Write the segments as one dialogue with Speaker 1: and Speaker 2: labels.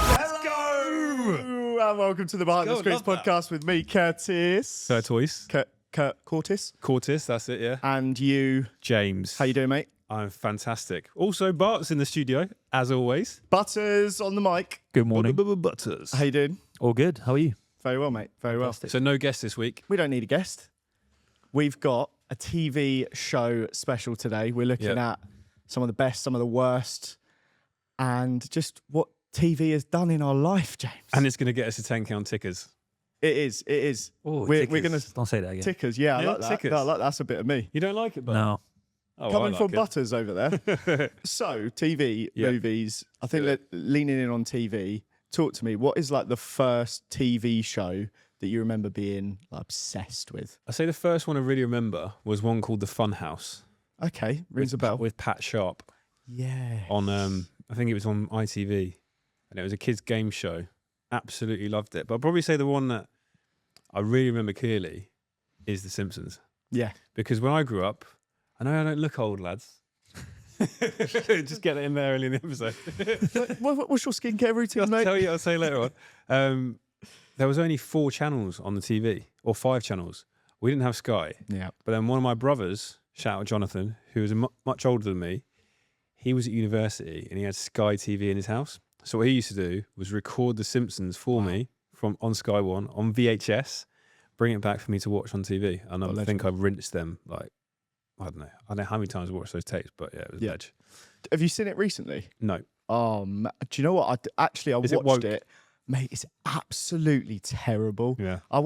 Speaker 1: Let's go! And welcome to the Behind the Screens podcast with me, Curtis.
Speaker 2: Curtis.
Speaker 1: Curtis,
Speaker 2: That's it, yeah.
Speaker 1: and you,
Speaker 2: James.
Speaker 1: How you doing, mate?
Speaker 2: I'm fantastic. Also, Bart's in the studio, as always.
Speaker 1: Butters on the mic.
Speaker 3: Good morning.
Speaker 2: Butters.
Speaker 1: How you doing?
Speaker 3: All good. How are you?
Speaker 1: Very well, mate. Very well.
Speaker 2: So no guest this week.
Speaker 1: We don't need a guest. We've got a TV show special today. We're looking at some of the best, some of the worst, and just what TV has done in our life, James.
Speaker 2: And it's going to get us to 10-count tickers.
Speaker 1: It is. It is.
Speaker 3: Oh,
Speaker 1: we're going to...
Speaker 3: Don't say that again.
Speaker 1: Tickers, yeah, I like that.
Speaker 2: tickers.
Speaker 1: No, I like that's a bit of me.
Speaker 2: You don't like it, Bart?
Speaker 3: No.
Speaker 2: Oh,
Speaker 1: Coming
Speaker 2: I like
Speaker 1: from
Speaker 2: it.
Speaker 1: Butters over there. So, TV, movies, I think that leaning in on TV, talk to me. What is like the first TV show that you remember being like, obsessed with?
Speaker 2: I say the first one I really remember was one called The Fun House.
Speaker 1: Okay, rings a bell.
Speaker 2: With Pat Sharp.
Speaker 1: Yeah.
Speaker 2: On, I think it was on ITV. And it was a kids' game show. Absolutely loved it. But I'd probably say the one that I really remember clearly is The Simpsons.
Speaker 1: Yeah.
Speaker 2: Because when I grew up, I know I don't look old, lads. Just get it in there early in the episode.
Speaker 1: What's your skincare routine, mate?
Speaker 2: I'll tell you later on. There was only 4 channels on the TV, or 5 channels. We didn't have Sky.
Speaker 1: Yeah.
Speaker 2: But then one of my brothers, shout out Jonathan, who was much older than me, he was at university and he had Sky TV in his house. So what he used to do was record The Simpsons for me on Sky One on VHS, bring it back for me to watch on TV. And I think I've rinsed them like, I don't know how many times I watched those tapes, but yeah, it was ledge.
Speaker 1: Have you seen it recently?
Speaker 2: No.
Speaker 1: Oh, do you know what? I watched it. Mate, it's absolutely terrible.
Speaker 2: Yeah.
Speaker 1: I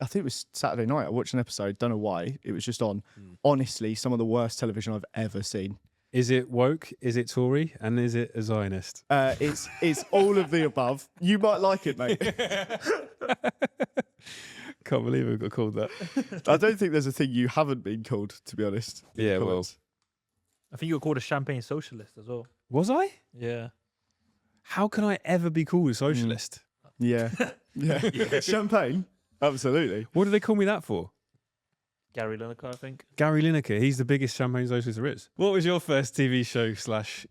Speaker 1: think it was Saturday night. I watched an episode, don't know why. It was just on. Honestly, some of the worst television I've ever seen.
Speaker 2: Is it woke? Is it Tory? And is it a Zionist?
Speaker 1: It's all of the above. You might like it, mate.
Speaker 2: Can't believe I got called that.
Speaker 1: I don't think there's a thing you haven't been called, to be honest.
Speaker 2: Yeah, well.
Speaker 3: I think you were called a champagne socialist as well.
Speaker 2: Was I?
Speaker 3: Yeah.
Speaker 2: How can I ever be called a socialist?
Speaker 1: Yeah. Champagne? Absolutely.
Speaker 2: What do they call me that for?
Speaker 3: Gary Lineker, I think.
Speaker 2: Gary Lineker. He's the biggest champagne socialist there is. What was your first TV show / thing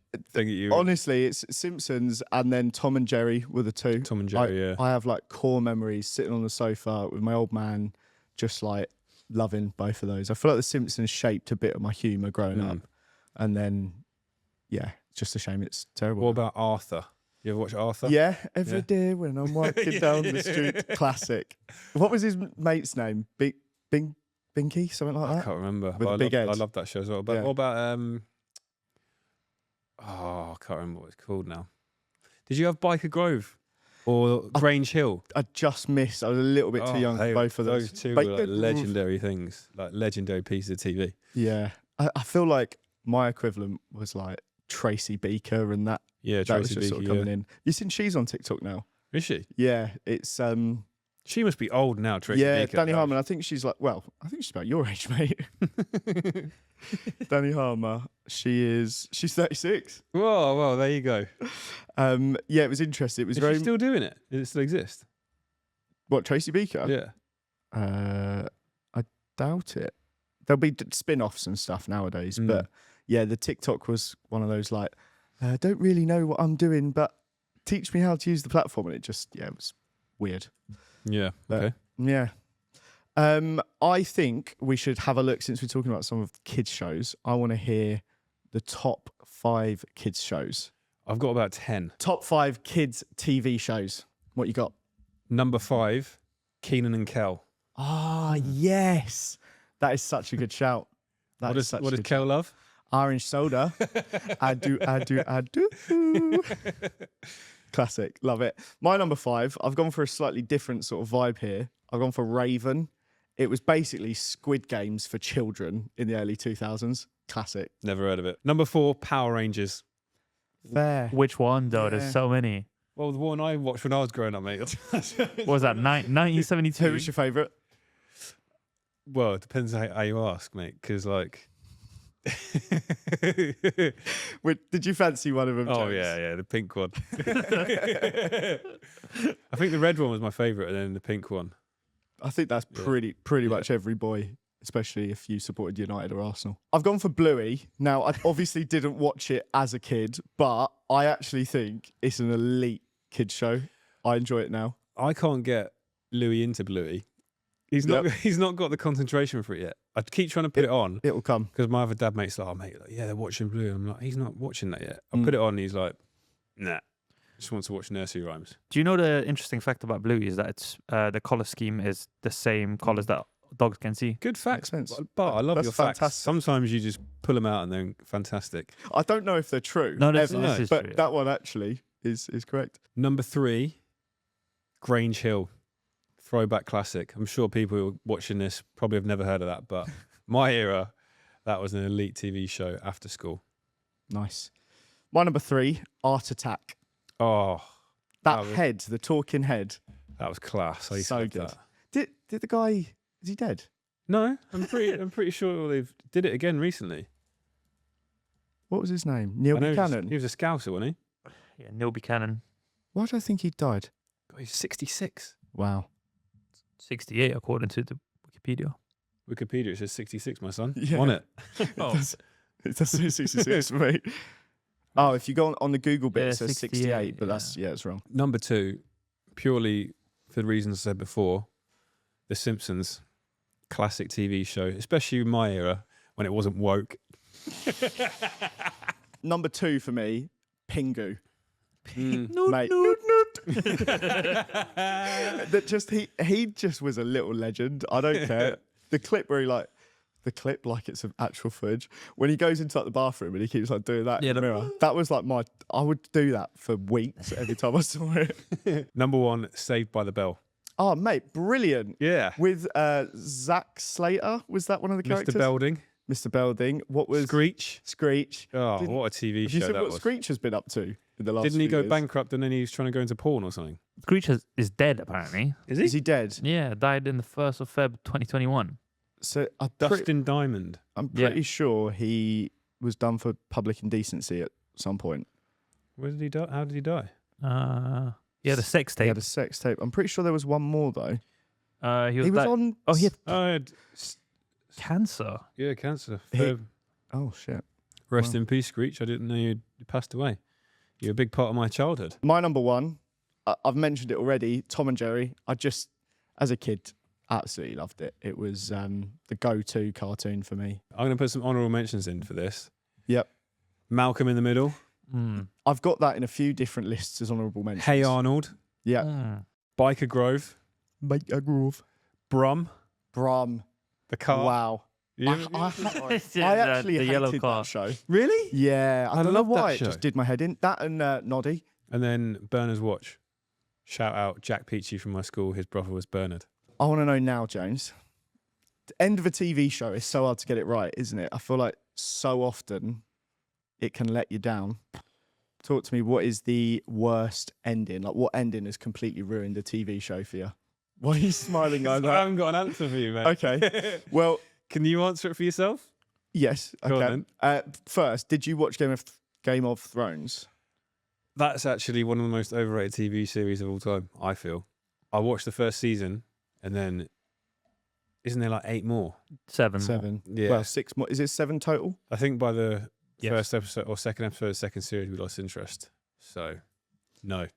Speaker 2: that you...
Speaker 1: Honestly, it's Simpsons and then Tom and Jerry were the two.
Speaker 2: Tom and Jerry,
Speaker 1: I have like core memories sitting on the sofa with my old man, just like loving both of those. I feel like the Simpsons shaped a bit of my humour growing up. And then, yeah, it's just a shame it's terrible.
Speaker 2: What about Arthur? You ever watch Arthur?
Speaker 1: Yeah, every day when I'm walking down the street. Classic. What was his mate's name? Binky, something like that?
Speaker 2: I can't remember.
Speaker 1: With
Speaker 2: But
Speaker 1: big head.
Speaker 2: I love that show as well. But what about I can't remember what it's called now. Did you have Biker Grove or Grange Hill?
Speaker 1: I just missed. I was a little bit too young for both of those.
Speaker 2: Those two were like legendary things, like legendary pieces of TV.
Speaker 1: Yeah. I feel like my equivalent was like Tracy Beaker and that.
Speaker 2: Yeah,
Speaker 1: that
Speaker 2: Tracy
Speaker 1: was just
Speaker 2: Beaker,
Speaker 1: sort of coming in. You seen she's on TikTok now?
Speaker 2: Is she?
Speaker 1: Yeah, it's
Speaker 2: She must be old now, Tracy Beaker.
Speaker 1: Danny Harmon. I think she's like, well, I think she's about your age, mate. Danny Harmer. She's 36.
Speaker 2: Whoa, well, there you go.
Speaker 1: Yeah, it was interesting. It was
Speaker 2: Is she still doing it? Does it still exist?
Speaker 1: What, Tracy Beaker?
Speaker 2: Yeah.
Speaker 1: I doubt it. There'll be spin-offs and stuff nowadays, but yeah, the TikTok was one of those like, I don't really know what I'm doing, but teach me how to use the platform, and it was weird.
Speaker 2: Yeah.
Speaker 1: But,
Speaker 2: okay.
Speaker 1: Yeah. I think we should have a look, since we're talking about some of the kids' shows. I want to hear the top 5 kids' shows.
Speaker 2: I've got about 10.
Speaker 1: Top 5 kids' TV shows. What you got?
Speaker 2: Number 5, Keenan and Kel.
Speaker 1: Ah, yes. That is such a good shout.
Speaker 2: What does Kel love?
Speaker 1: Orange soda. I do. Classic. Love it. My number 5, I've gone for a slightly different sort of vibe here. I've gone for Raven. It was basically Squid Games for children in the early 2000s. Classic.
Speaker 2: Never heard of it. Number 4, Power Rangers.
Speaker 1: Fair.
Speaker 3: Which one, though?
Speaker 1: Yeah.
Speaker 3: There's so many.
Speaker 2: Well, the one I watched when I was growing up, mate.
Speaker 3: What was that, 1972?
Speaker 1: Who was your favourite?
Speaker 2: Well, it depends how you ask, mate, because, like...
Speaker 1: Wait, did you fancy one of them,
Speaker 2: Oh,
Speaker 1: James?
Speaker 2: yeah, the pink one. I think the red one was my favourite, and then the pink one.
Speaker 1: I think that's pretty much every boy. especially if you supported United or Arsenal. I've gone for Bluey. Now, I obviously didn't watch it as a kid, but I actually think it's an elite kids show. I enjoy it now.
Speaker 2: I can't get Louis into Bluey. He's not. He's not got the concentration for it yet. I keep trying to put it on
Speaker 1: It'll come.
Speaker 2: because my other dad mate's like, "Oh mate, yeah, they're watching Bluey." I'm like, "He's not watching that yet." I put it on, and he's like, "Nah, just wants to watch nursery rhymes."
Speaker 3: Do you know the interesting fact about Bluey is that it's the color scheme is the same colors that dogs can see?
Speaker 2: Good facts,
Speaker 1: Makes sense.
Speaker 2: But I love
Speaker 1: That's
Speaker 2: your facts.
Speaker 1: fantastic.
Speaker 2: Sometimes you just pull them out and they're fantastic.
Speaker 1: I don't know if they're true.
Speaker 3: No, this
Speaker 1: ever,
Speaker 3: is
Speaker 1: but
Speaker 3: true.
Speaker 1: that one actually is correct.
Speaker 2: Number 3, Grange Hill, throwback classic. I'm sure people who are watching this probably have never heard of that, but my era, that was an elite TV show after school.
Speaker 1: Nice. My number 3, Art Attack.
Speaker 2: Oh,
Speaker 1: That
Speaker 2: was-
Speaker 1: head, the talking head.
Speaker 2: that was class. I used
Speaker 1: So
Speaker 2: to love
Speaker 1: good.
Speaker 2: that.
Speaker 1: Did the guy, is he dead?
Speaker 2: No, I'm pretty sure they've did it again recently.
Speaker 1: What was his name? Neil
Speaker 2: I know
Speaker 1: Buchanan.
Speaker 2: he was a scouser, wasn't he?
Speaker 3: Yeah, Neil Buchanan,
Speaker 1: Why do I think he died?
Speaker 2: God, he's 66.
Speaker 1: Wow.
Speaker 3: 68 according to the Wikipedia.
Speaker 2: Wikipedia it says 66, my son.
Speaker 1: Yeah.
Speaker 2: On it.
Speaker 3: Oh,
Speaker 1: It does say 66 for me. Oh, if you go on the Google bit,
Speaker 3: Yeah,
Speaker 1: it says 68,
Speaker 3: 68,
Speaker 1: but that's, it's wrong.
Speaker 2: Number 2, purely for the reasons I said before, The Simpsons, classic TV show, especially in my era when it wasn't woke.
Speaker 1: Number 2 for me, Pingu.
Speaker 3: Noot,
Speaker 1: Mate.
Speaker 3: noot.
Speaker 1: That just he just was a little legend. I don't care. The clip where he like it's an actual footage when he goes into like the bathroom and he keeps like doing that
Speaker 3: Yeah,
Speaker 1: in the mirror. That was like I would do that for weeks every time I saw it.
Speaker 2: Number 1, Saved by the Bell.
Speaker 1: Oh mate, brilliant.
Speaker 2: Yeah.
Speaker 1: With Zach Slater, was that one of the characters?
Speaker 2: Mr. Belding.
Speaker 1: Mr. Belding. What was
Speaker 2: Screech.
Speaker 1: Screech?
Speaker 2: Oh,
Speaker 1: Didn't-
Speaker 2: what a TV
Speaker 1: Have you
Speaker 2: show
Speaker 1: seen
Speaker 2: that
Speaker 1: what
Speaker 2: was.
Speaker 1: Screech has been up to in the last
Speaker 2: Didn't he
Speaker 1: few
Speaker 2: go
Speaker 1: years?
Speaker 2: bankrupt and then he was trying to go into porn or something?
Speaker 3: Screech is dead apparently.
Speaker 1: Is he dead?
Speaker 3: Yeah, died in the 1st of Feb 2021.
Speaker 1: So
Speaker 2: Dustin Diamond.
Speaker 1: I'm
Speaker 3: Yeah.
Speaker 1: pretty sure he was done for public indecency at some point.
Speaker 2: Where did he die? How did he die?
Speaker 3: Yeah, the sex
Speaker 1: He
Speaker 3: tape.
Speaker 1: had a sex tape. I'm pretty sure there was one more though.
Speaker 3: He was,
Speaker 1: He was
Speaker 3: di-
Speaker 1: on.
Speaker 3: Oh, he had
Speaker 2: Oh, had
Speaker 3: cancer.
Speaker 2: yeah, cancer.
Speaker 1: He- Oh shit.
Speaker 2: Rest
Speaker 1: wow.
Speaker 2: in peace, Screech. I didn't know you passed away. You're a big part of my childhood.
Speaker 1: My number 1. I've mentioned it already. Tom and Jerry. I just, as a kid, absolutely loved it. It was the go-to cartoon for me.
Speaker 2: I'm going to put some honourable mentions in for this.
Speaker 1: Yep.
Speaker 2: Malcolm in the Middle.
Speaker 3: Mm.
Speaker 1: I've got that in a few different lists as honourable mentions.
Speaker 2: Hey Arnold.
Speaker 1: Yeah.
Speaker 3: Mm.
Speaker 2: Biker Grove.
Speaker 1: Make a groove.
Speaker 2: Brum.
Speaker 1: Brum.
Speaker 2: The car.
Speaker 1: Wow.
Speaker 2: You
Speaker 1: I
Speaker 2: ever-
Speaker 1: I actually
Speaker 3: the yellow
Speaker 1: hated
Speaker 3: car.
Speaker 1: that show.
Speaker 2: Really?
Speaker 1: Yeah, I
Speaker 2: I
Speaker 1: don't know
Speaker 2: love that
Speaker 1: why. It
Speaker 2: show.
Speaker 1: just did my head in. That and Noddy.
Speaker 2: And then Bernard's Watch. Shout out Jack Peachy from my school. His brother was Bernard.
Speaker 1: I want to know now, James. The end of a TV show is so hard to get it right, isn't it? I feel like so often it can let you down. Talk to me. What is the worst ending? Like, what ending has completely ruined a TV show for you? Why are you smiling like
Speaker 2: I
Speaker 1: that?
Speaker 2: haven't got an answer for you, mate.
Speaker 1: Okay. Well,
Speaker 2: Can you answer it for yourself?
Speaker 1: yes.
Speaker 2: Go on
Speaker 1: Okay. First, did you watch Game of Thrones?
Speaker 2: That's actually one of the most overrated TV series of all time, I feel. I watched the first season and then isn't there like 8 more?
Speaker 3: 7.
Speaker 1: 7.
Speaker 2: Yeah.
Speaker 1: Well, 6 more. Is it 7 total?
Speaker 2: I think by the
Speaker 3: Yes.
Speaker 2: first episode or second episode of the second series we lost interest. So no. I've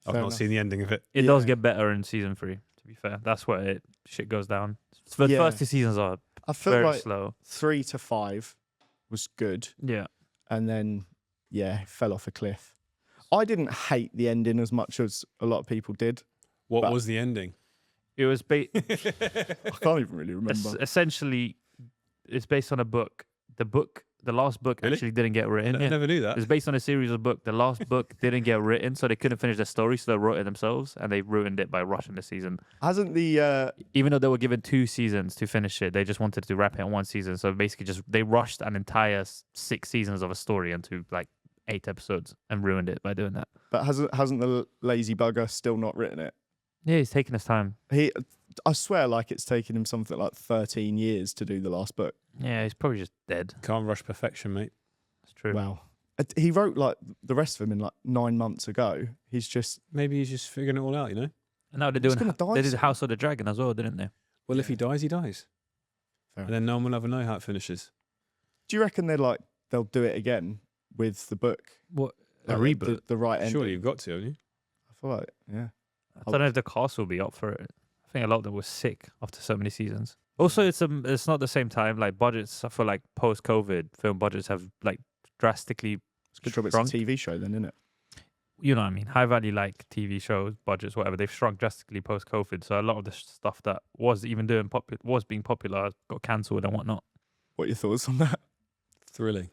Speaker 1: Fair
Speaker 2: not
Speaker 1: enough.
Speaker 2: seen the ending of it.
Speaker 3: It does
Speaker 1: Yeah.
Speaker 3: get better in season 3, to be fair. That's where shit goes down. For the
Speaker 1: Yeah.
Speaker 3: first 2 seasons are
Speaker 1: I feel
Speaker 3: very
Speaker 1: like
Speaker 3: slow.
Speaker 1: 3 to 5 was good.
Speaker 3: Yeah.
Speaker 1: And then, yeah, it fell off a cliff. I didn't hate the ending as much as a lot of people did.
Speaker 2: What
Speaker 1: But-
Speaker 2: was the ending?
Speaker 3: It was
Speaker 1: I can't even really remember.
Speaker 3: essentially it's based on a book. The last book
Speaker 2: Really?
Speaker 3: actually didn't get written.
Speaker 2: I
Speaker 3: Yeah.
Speaker 2: never knew that.
Speaker 3: It's based on a series of books. The last book didn't get written, so they couldn't finish the story, so they wrote it themselves, and they ruined it by rushing the season.
Speaker 1: Hasn't the
Speaker 3: Even though they were given 2 seasons to finish it, they just wanted to wrap it in 1 season. So basically, they rushed an entire 6 seasons of a story into like 8 episodes and ruined it by doing that.
Speaker 1: but hasn't the lazy bugger still not written it?
Speaker 3: Yeah, he's taking his time.
Speaker 1: I swear, like it's taken him something like 13 years to do the last book.
Speaker 3: Yeah, he's probably just dead.
Speaker 2: Can't rush perfection, mate.
Speaker 3: That's true.
Speaker 1: Wow. He wrote like the rest of them in like 9 months ago. He's just
Speaker 2: Maybe he's just figuring it all out, you know?
Speaker 3: And now they're
Speaker 1: He's
Speaker 3: doing
Speaker 1: gonna die
Speaker 3: they did
Speaker 1: soon.
Speaker 3: House of the Dragon as well, didn't they?
Speaker 2: Well, if he dies, he dies.
Speaker 1: Fair
Speaker 2: and then no one will ever know how it finishes.
Speaker 1: Do you reckon they'll do it again with the book?
Speaker 3: What a
Speaker 1: Like
Speaker 3: reboot?
Speaker 1: the right ending.
Speaker 2: Surely you've got to, haven't you?
Speaker 1: I feel like, yeah.
Speaker 3: I don't know if the cast will be up for it. I think a lot of them were sick after so many seasons. Also, it's not the same time. Like budgets, I feel like post-COVID, film budgets have like drastically
Speaker 1: It's a good job it's
Speaker 3: shrunk.
Speaker 1: a TV show then, isn't it?
Speaker 3: You know what I mean? High value like TV shows, budgets, whatever. They've shrunk drastically post-COVID. So a lot of the stuff that was even was being popular got cancelled and whatnot.
Speaker 1: What are your thoughts on that?
Speaker 2: Thrilling.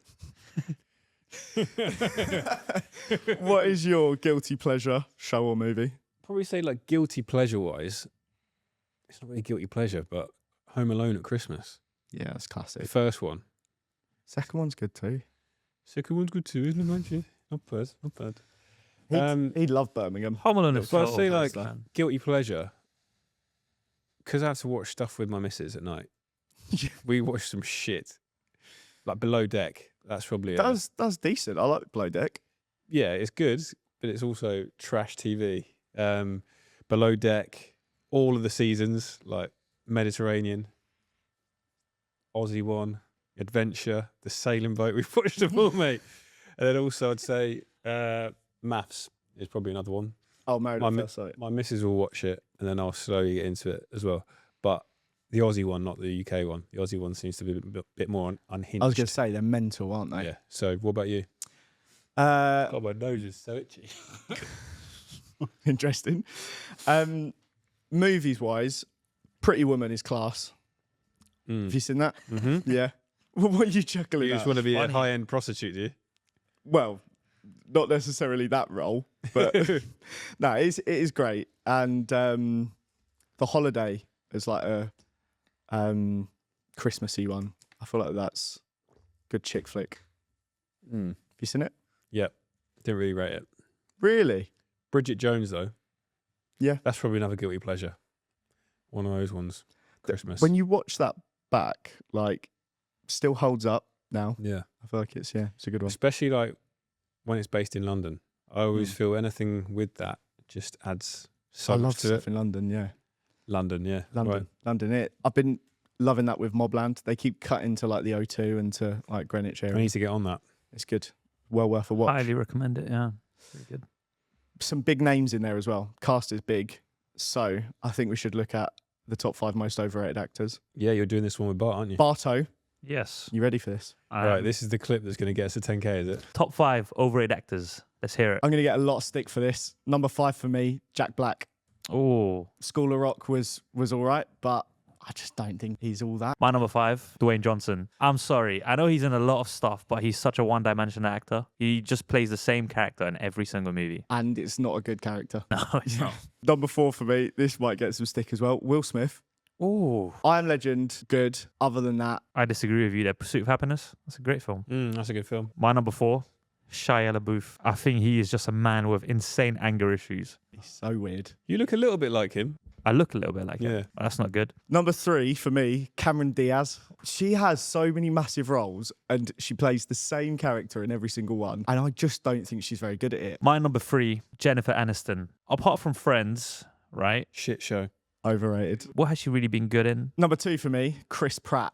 Speaker 1: What is your guilty pleasure show or movie?
Speaker 2: Probably say like guilty pleasure wise, it's not really guilty pleasure, but Home Alone at Christmas.
Speaker 1: Yeah, that's
Speaker 2: The
Speaker 1: classic.
Speaker 2: first one.
Speaker 1: Second one's good too.
Speaker 2: Second one's good too, isn't it, actually? Not bad, not bad.
Speaker 1: He loved Birmingham.
Speaker 3: Home Alone is
Speaker 2: But I'd
Speaker 3: so
Speaker 2: say
Speaker 3: good,
Speaker 2: like
Speaker 3: man.
Speaker 2: guilty pleasure, because I have to watch stuff with my missus at night.
Speaker 1: Yeah.
Speaker 2: We watch some shit, like Below Deck. That's probably
Speaker 1: That's decent. I like Below Deck.
Speaker 2: yeah, it's good, but it's also trash TV. Below Deck, all of the seasons, like Mediterranean, Aussie one, Adventure, the sailing boat. We've watched them all, mate. And then also I'd say Maths is probably another one.
Speaker 1: Oh, Married at First Sight.
Speaker 2: My missus will watch it, and then I'll slowly get into it as well. But the Aussie one, not the UK one. The Aussie one seems to be a bit more unhinged.
Speaker 1: I was going to say they're mental, aren't they?
Speaker 2: Yeah. So what about you?
Speaker 1: Uh,
Speaker 2: God, my nose is so itchy.
Speaker 1: Interesting. Movies wise, Pretty Woman is class. Have you seen that?
Speaker 2: Mm-hmm.
Speaker 1: Yeah. What are you chuckling
Speaker 2: You
Speaker 1: at?
Speaker 2: just want to be a
Speaker 3: funny.
Speaker 2: high-end prostitute, do you?
Speaker 1: Well, not necessarily that role, but no, it is great. And The Holiday is like a Christmassy one. I feel like that's good chick flick. Have you seen it?
Speaker 2: Yep. Didn't really rate it.
Speaker 1: Really?
Speaker 2: Bridget Jones, though.
Speaker 1: Yeah.
Speaker 2: That's probably another guilty pleasure. One of those ones. Christmas.
Speaker 1: When you watch that back, like, still holds up now.
Speaker 2: Yeah.
Speaker 1: I feel like it's a good one.
Speaker 2: Especially like when it's based in London. I always feel anything with that just adds so
Speaker 1: I
Speaker 2: much
Speaker 1: love
Speaker 2: to
Speaker 1: stuff
Speaker 2: it.
Speaker 1: in London, yeah.
Speaker 2: London, yeah.
Speaker 1: London.
Speaker 2: Right.
Speaker 1: London. I've been loving that with Mobland. They keep cutting to like the O2 and to like Greenwich
Speaker 2: I
Speaker 1: area.
Speaker 2: need to get on that.
Speaker 1: It's good. Well worth a watch.
Speaker 3: Highly recommend it. Yeah, very good.
Speaker 1: Some big names in there as well. Cast is big. So I think we should look at the top 5 most overrated actors.
Speaker 2: Yeah, you're doing this one with Bart, aren't you?
Speaker 1: Barto,
Speaker 3: Yes.
Speaker 1: you ready for this?
Speaker 2: Right, this is the clip that's going to get us to 10K, is it?
Speaker 3: Top 5 overrated actors. Let's hear it.
Speaker 1: I'm going to get a lot of stick for this. Number 5 for me, Jack Black.
Speaker 3: Oh,
Speaker 1: School of Rock was all right, but I just don't think he's all that.
Speaker 3: my number 5, Dwayne Johnson. I'm sorry. I know he's in a lot of stuff, but he's such a one-dimensional actor. He just plays the same character in every single movie.
Speaker 1: And it's not a good character.
Speaker 3: No, it's not.
Speaker 1: Number 4 for me, this might get some stick as well, Will Smith.
Speaker 3: Oh,
Speaker 1: I Am Legend, good. Other than that,
Speaker 3: I disagree with you there. Pursuit of Happiness. That's a great film.
Speaker 2: That's a good film.
Speaker 3: My number 4, Shia LaBeouf. I think he is just a man with insane anger issues.
Speaker 1: he's so weird.
Speaker 2: You look a little bit like him.
Speaker 3: I look a little bit like him.
Speaker 2: Yeah.
Speaker 3: But that's not good.
Speaker 1: Number 3 for me, Cameron Diaz. She has so many massive roles and she plays the same character in every single one. And I just don't think she's very good at it.
Speaker 3: My number 3, Jennifer Aniston. Apart from Friends, right?
Speaker 2: Shit show.
Speaker 1: Overrated.
Speaker 3: What has she really been good in?
Speaker 1: Number 2 for me, Chris Pratt.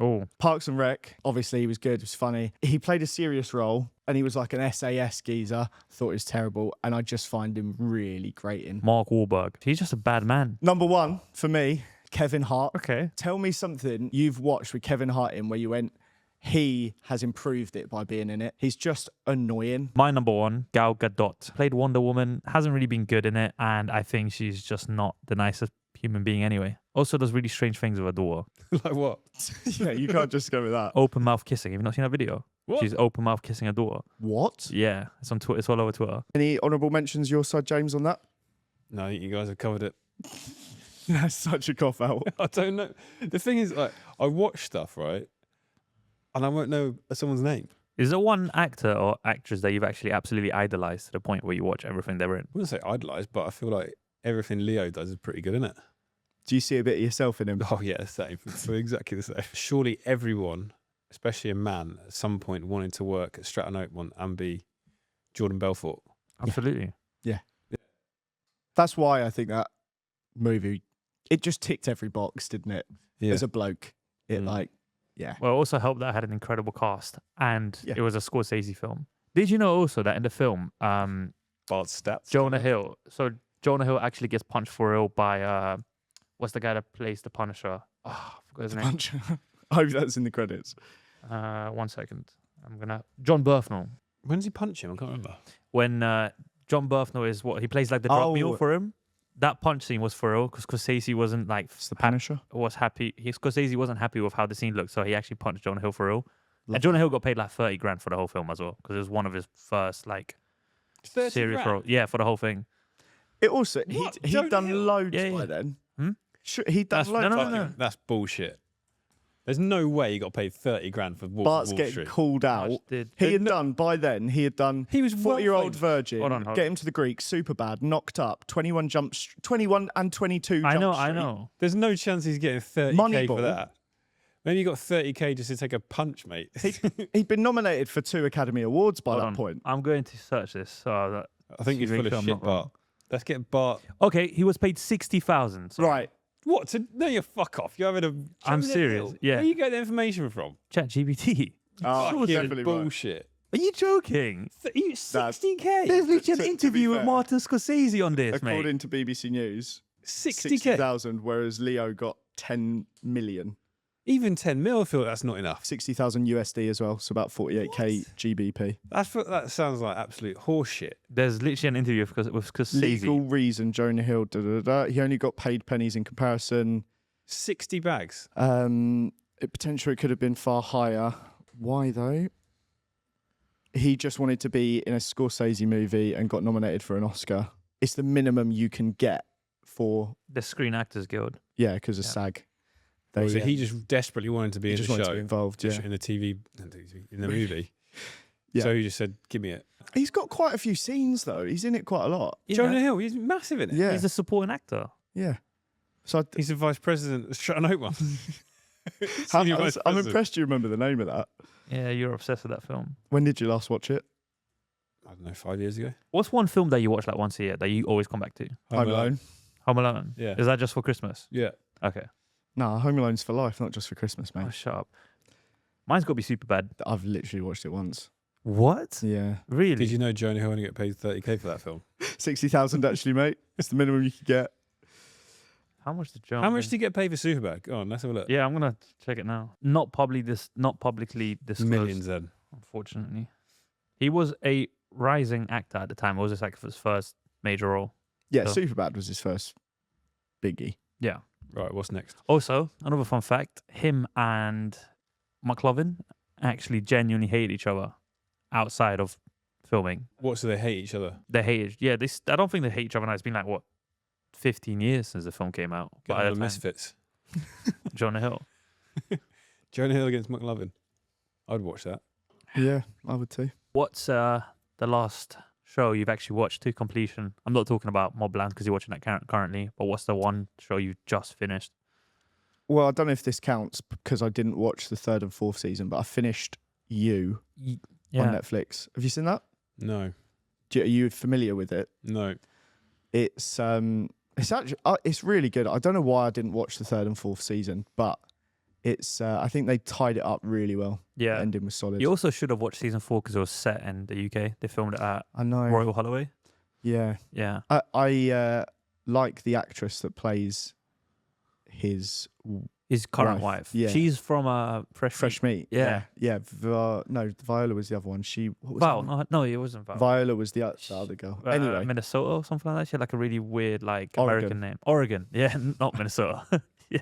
Speaker 3: Oh,
Speaker 1: Parks and Rec, obviously he was good, it was funny. He played a serious role and he was like an SAS geezer. Thought it was terrible and I just find him really great in.
Speaker 3: Mark Wahlberg. He's just a bad man.
Speaker 1: Number 1 for me, Kevin Hart.
Speaker 3: Okay.
Speaker 1: Tell me something you've watched with Kevin Hart in where you went, he has improved it by being in it. He's just annoying.
Speaker 3: My number 1, Gal Gadot. Played Wonder Woman, hasn't really been good in it, and I think she's just not the nicest human being anyway. Also does really strange things with her daughter.
Speaker 2: Like what?
Speaker 1: Yeah, you can't just go with that.
Speaker 3: Open mouth kissing. Have you not seen that video?
Speaker 2: What?
Speaker 3: She's open mouth kissing her daughter.
Speaker 1: What?
Speaker 3: Yeah, it's on Twitter. It's all over Twitter.
Speaker 1: Any honourable mentions your side, James, on that?
Speaker 2: No, you guys have covered it.
Speaker 1: That's such a cop out.
Speaker 2: I don't know. The thing is, like, I watch stuff, right? And I won't know someone's name.
Speaker 3: Is there one actor or actress that you've actually absolutely idolized to the point where you watch everything they're in?
Speaker 2: I wouldn't say idolise, but I feel like everything Leo does is pretty good, isn't it?
Speaker 1: Do you see a bit of yourself in him?
Speaker 2: Oh, yeah, same. We're exactly the same. Surely everyone, especially a man, at some point wanted to work at Stratton Oakmont and be Jordan Belfort.
Speaker 3: Absolutely.
Speaker 1: That's why I think that movie, it just ticked every box, didn't it?
Speaker 2: Yeah.
Speaker 1: As a bloke It like, yeah.
Speaker 3: Well, it also helped that it had an incredible cast and
Speaker 1: Yeah.
Speaker 3: it was a Scorsese film. Did you know also that in the film,
Speaker 2: Bart's stats.
Speaker 3: Jonah Hill, so Jonah Hill actually gets punched for real by, what's the guy that plays the Punisher? Oh, I forgot his name.
Speaker 1: Punch. I hope that's in the credits.
Speaker 3: 1 second. John Berthnell.
Speaker 2: When does he punch him? I can't remember.
Speaker 3: When John Berthnell is he plays like the drug mule for him. That punch scene was for real because Scorsese wasn't like
Speaker 1: It's the Punisher.
Speaker 3: Scorsese wasn't happy with how the scene looked, so he actually punched Jonah Hill for real.
Speaker 1: Love
Speaker 3: And Jonah Hill got paid like 30 grand for the whole film as well because it was one of his first like
Speaker 2: 30
Speaker 3: serious
Speaker 2: grand?
Speaker 3: roles. Yeah, for the whole thing.
Speaker 1: It also
Speaker 2: What?
Speaker 1: he'd
Speaker 2: Jonah
Speaker 1: done
Speaker 2: Hill?
Speaker 1: loads
Speaker 3: Yeah,
Speaker 1: by
Speaker 3: yeah.
Speaker 1: then.
Speaker 3: Hmm?
Speaker 1: Sure, he'd done loads.
Speaker 3: no.
Speaker 2: That's bullshit. There's no way he got paid 30 grand for Wolf
Speaker 1: Bart's
Speaker 2: Wall
Speaker 1: getting
Speaker 2: Street.
Speaker 1: called out.
Speaker 3: Did.
Speaker 1: He had done by then. He had done.
Speaker 2: He was
Speaker 1: 40-year-old
Speaker 2: well
Speaker 1: virgin.
Speaker 3: Hold on.
Speaker 1: Get him to the Greek. Super bad. Knocked up. 21 and 22.
Speaker 3: I
Speaker 1: Jump
Speaker 3: know.
Speaker 1: Street.
Speaker 2: There's no chance he's getting 30k
Speaker 1: Moneyball.
Speaker 2: for that. Maybe you got 30k just to take a punch, mate.
Speaker 1: He'd been nominated for 2 Academy Awards by
Speaker 3: Hold
Speaker 1: that
Speaker 3: on.
Speaker 1: point.
Speaker 3: I'm going to search this. So
Speaker 2: I think you're
Speaker 3: to
Speaker 2: full
Speaker 3: make
Speaker 2: of
Speaker 3: sure I'm
Speaker 2: shit,
Speaker 3: not wrong.
Speaker 2: Bart. Let's get Bart.
Speaker 3: Okay, he was paid 60,000.
Speaker 1: Right.
Speaker 2: What? No, you fuck off. You're having a.
Speaker 3: I'm
Speaker 2: Jonah
Speaker 3: serious,
Speaker 2: Hill.
Speaker 3: yeah.
Speaker 2: Where you get the information from?
Speaker 3: ChatGPT.
Speaker 1: Oh,
Speaker 2: Fucking
Speaker 1: definitely right.
Speaker 2: bullshit.
Speaker 3: Are you joking?
Speaker 2: 60k.
Speaker 3: There's literally an
Speaker 1: to be
Speaker 3: interview with
Speaker 1: fair,
Speaker 3: Martin Scorsese on this, mate.
Speaker 1: According to BBC News,
Speaker 2: 60k.
Speaker 1: 60,000, whereas Leo got 10 million.
Speaker 2: Even 10 mil, I feel that's not enough.
Speaker 1: 60,000 USD as well, so about 48k GBP.
Speaker 2: That sounds like absolute horseshit.
Speaker 3: There's literally an interview with Scorsese.
Speaker 1: Legal reason, Jonah Hill. He only got paid pennies in comparison.
Speaker 2: 60 bags.
Speaker 1: It potentially could have been far higher. Why though? He just wanted to be in a Scorsese movie and got nominated for an Oscar. It's the minimum you can get for
Speaker 3: The Screen Actors Guild.
Speaker 1: because of
Speaker 3: Yeah.
Speaker 1: SAG.
Speaker 2: So he just desperately wanted to be in
Speaker 1: just
Speaker 2: the
Speaker 1: wanted
Speaker 2: show,
Speaker 1: to be involved.
Speaker 2: just
Speaker 1: Yeah.
Speaker 2: in the TV, in the movie.
Speaker 1: Yeah.
Speaker 2: So he just said, "Give me it."
Speaker 1: He's got quite a few scenes though. He's in it quite a lot.
Speaker 3: Yeah.
Speaker 2: Jonah Hill, he's massive in it.
Speaker 1: Yeah,
Speaker 3: He's a supporting actor.
Speaker 1: yeah. So
Speaker 2: He's the vice president of Stratton Oakmont.
Speaker 1: I'm impressed you remember the name of that.
Speaker 3: Yeah, you're obsessed with that film.
Speaker 1: When did you last watch it?
Speaker 2: I don't know, 5 years ago.
Speaker 3: What's one film that you watch like once a year that you always come back to?
Speaker 1: Home Alone.
Speaker 3: Home Alone.
Speaker 2: Yeah.
Speaker 3: Is that just for Christmas?
Speaker 2: Yeah.
Speaker 3: Okay.
Speaker 1: Nah, Home Alone's for life, not just for Christmas, mate.
Speaker 3: Oh, shut up. Mine's got to be super bad.
Speaker 1: I've literally watched it once.
Speaker 3: What?
Speaker 1: Yeah.
Speaker 3: Really?
Speaker 2: Did you know Jonah Hill only get paid 30k for that film?
Speaker 1: 60,000 actually, mate. It's the minimum you could get.
Speaker 3: How much did Jonah?
Speaker 2: How much did he get paid for Superbad? Go on, let's have a look.
Speaker 3: Yeah, I'm gonna check it now. Not publicly disclosed.
Speaker 2: Millions then.
Speaker 3: Unfortunately, he was a rising actor at the time. It was just like his first major role.
Speaker 1: Yeah,
Speaker 3: So-
Speaker 1: Superbad was his first biggie.
Speaker 3: Yeah.
Speaker 2: Right, what's next?
Speaker 3: Also, another fun fact: him and McLovin actually genuinely hate each other outside of filming.
Speaker 2: What, so they hate each other?
Speaker 3: They hated. Yeah, I don't think they hate each other now. It's been like what, 15 years since the film came out.
Speaker 2: Get
Speaker 3: By
Speaker 2: on
Speaker 3: the
Speaker 2: the
Speaker 3: time,
Speaker 2: Misfits.
Speaker 3: Jonah Hill.
Speaker 2: Jonah Hill against McLovin. I'd watch that.
Speaker 1: Yeah, I would too.
Speaker 3: What's the last show you've actually watched to completion? I'm not talking about Mobland because you're watching that currently, but what's the one show you just finished?
Speaker 1: Well, I don't know if this counts because I didn't watch the 3rd and 4th season, but I finished You on Netflix. Have you seen that?
Speaker 2: No.
Speaker 1: Are you familiar with it?
Speaker 2: No.
Speaker 1: It's actually it's really good. I don't know why I didn't watch the 3rd and 4th season, but it's I think they tied it up really well.
Speaker 3: Yeah.
Speaker 1: The ending was solid.
Speaker 3: You also should have watched season 4 because it was set in the UK. They filmed it at
Speaker 1: I know.
Speaker 3: Royal Holloway.
Speaker 1: Yeah.
Speaker 3: Yeah.
Speaker 1: I like the actress that plays his
Speaker 3: His current wife.
Speaker 1: Yeah.
Speaker 3: She's from
Speaker 1: Fresh Meat.
Speaker 3: Yeah.
Speaker 1: Yeah. No, Viola was the other one. What was
Speaker 3: Val.
Speaker 1: her name?
Speaker 3: No, it wasn't Val.
Speaker 1: Viola was the other girl. Anyway,
Speaker 3: Minnesota or something like that. She had like a really weird like
Speaker 1: Oregon.
Speaker 3: American name. Oregon. Yeah, not Minnesota. Yeah.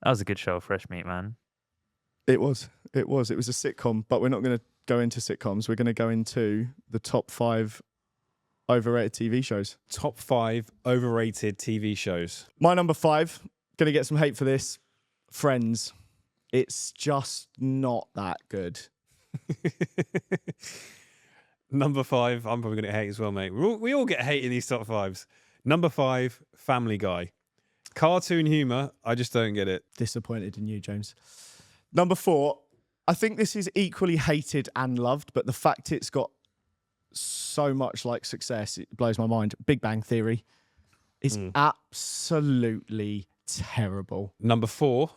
Speaker 3: That was a good show, Fresh Meat, man.
Speaker 1: it was a sitcom, but we're not going to go into sitcoms. We're going to go into the top 5 overrated TV shows.
Speaker 2: Top 5 overrated TV shows.
Speaker 1: My number 5, going to get some hate for this, Friends. It's just not that good.
Speaker 2: Number 5, I'm probably going to get hate as well, mate. We all get hate in these top 5s. Number 5, Family Guy. Cartoon humour, I just don't get it.
Speaker 1: Disappointed in you, James. Number 4, I think this is equally hated and loved, but the fact it's got so much like success, it blows my mind. Big Bang Theory is absolutely terrible.
Speaker 2: Number 4,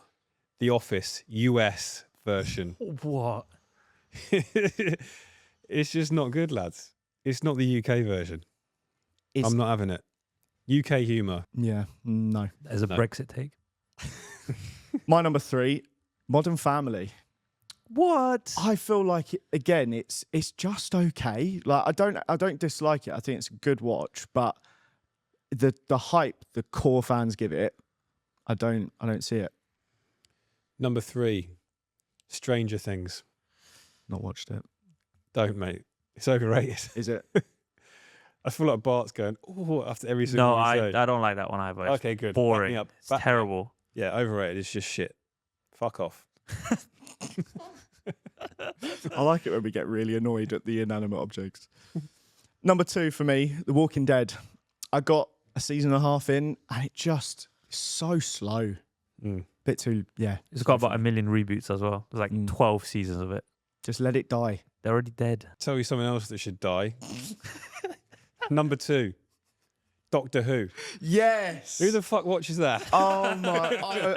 Speaker 2: The Office US version.
Speaker 3: What?
Speaker 2: It's just not good, lads. It's not the UK version.
Speaker 1: It's-
Speaker 2: I'm not having it. UK humour.
Speaker 1: Yeah, no.
Speaker 3: There's a
Speaker 2: No.
Speaker 3: Brexit take.
Speaker 1: My number 3, Modern Family.
Speaker 3: What?
Speaker 1: I feel like again, it's just okay. Like I don't dislike it. I think it's a good watch, but the hype the core fans give it, I don't see it.
Speaker 2: Number 3, Stranger Things.
Speaker 1: Not watched it.
Speaker 2: Don't, mate. It's overrated.
Speaker 1: Is it?
Speaker 2: I feel like Bart's going, oh, after every single
Speaker 3: No,
Speaker 2: one we
Speaker 3: I
Speaker 2: say.
Speaker 3: don't like that one either. It's
Speaker 2: Okay, good. Back
Speaker 3: boring.
Speaker 2: me up.
Speaker 3: It's
Speaker 2: Back me up.
Speaker 3: terrible.
Speaker 2: Yeah, overrated. It's just shit. Fuck off.
Speaker 1: I like it when we get really annoyed at the inanimate objects. Number 2 for me, The Walking Dead. I got a season and a half in, and it just is so slow. Bit too, yeah.
Speaker 3: It's got about 1 million reboots as well. There's like
Speaker 1: Mm.
Speaker 3: 12 seasons of it.
Speaker 1: Just let it die.
Speaker 3: They're already dead.
Speaker 2: Tell you something else that should die. Number 2, Doctor Who.
Speaker 1: Yes.
Speaker 2: Who the fuck watches that?
Speaker 1: Oh my!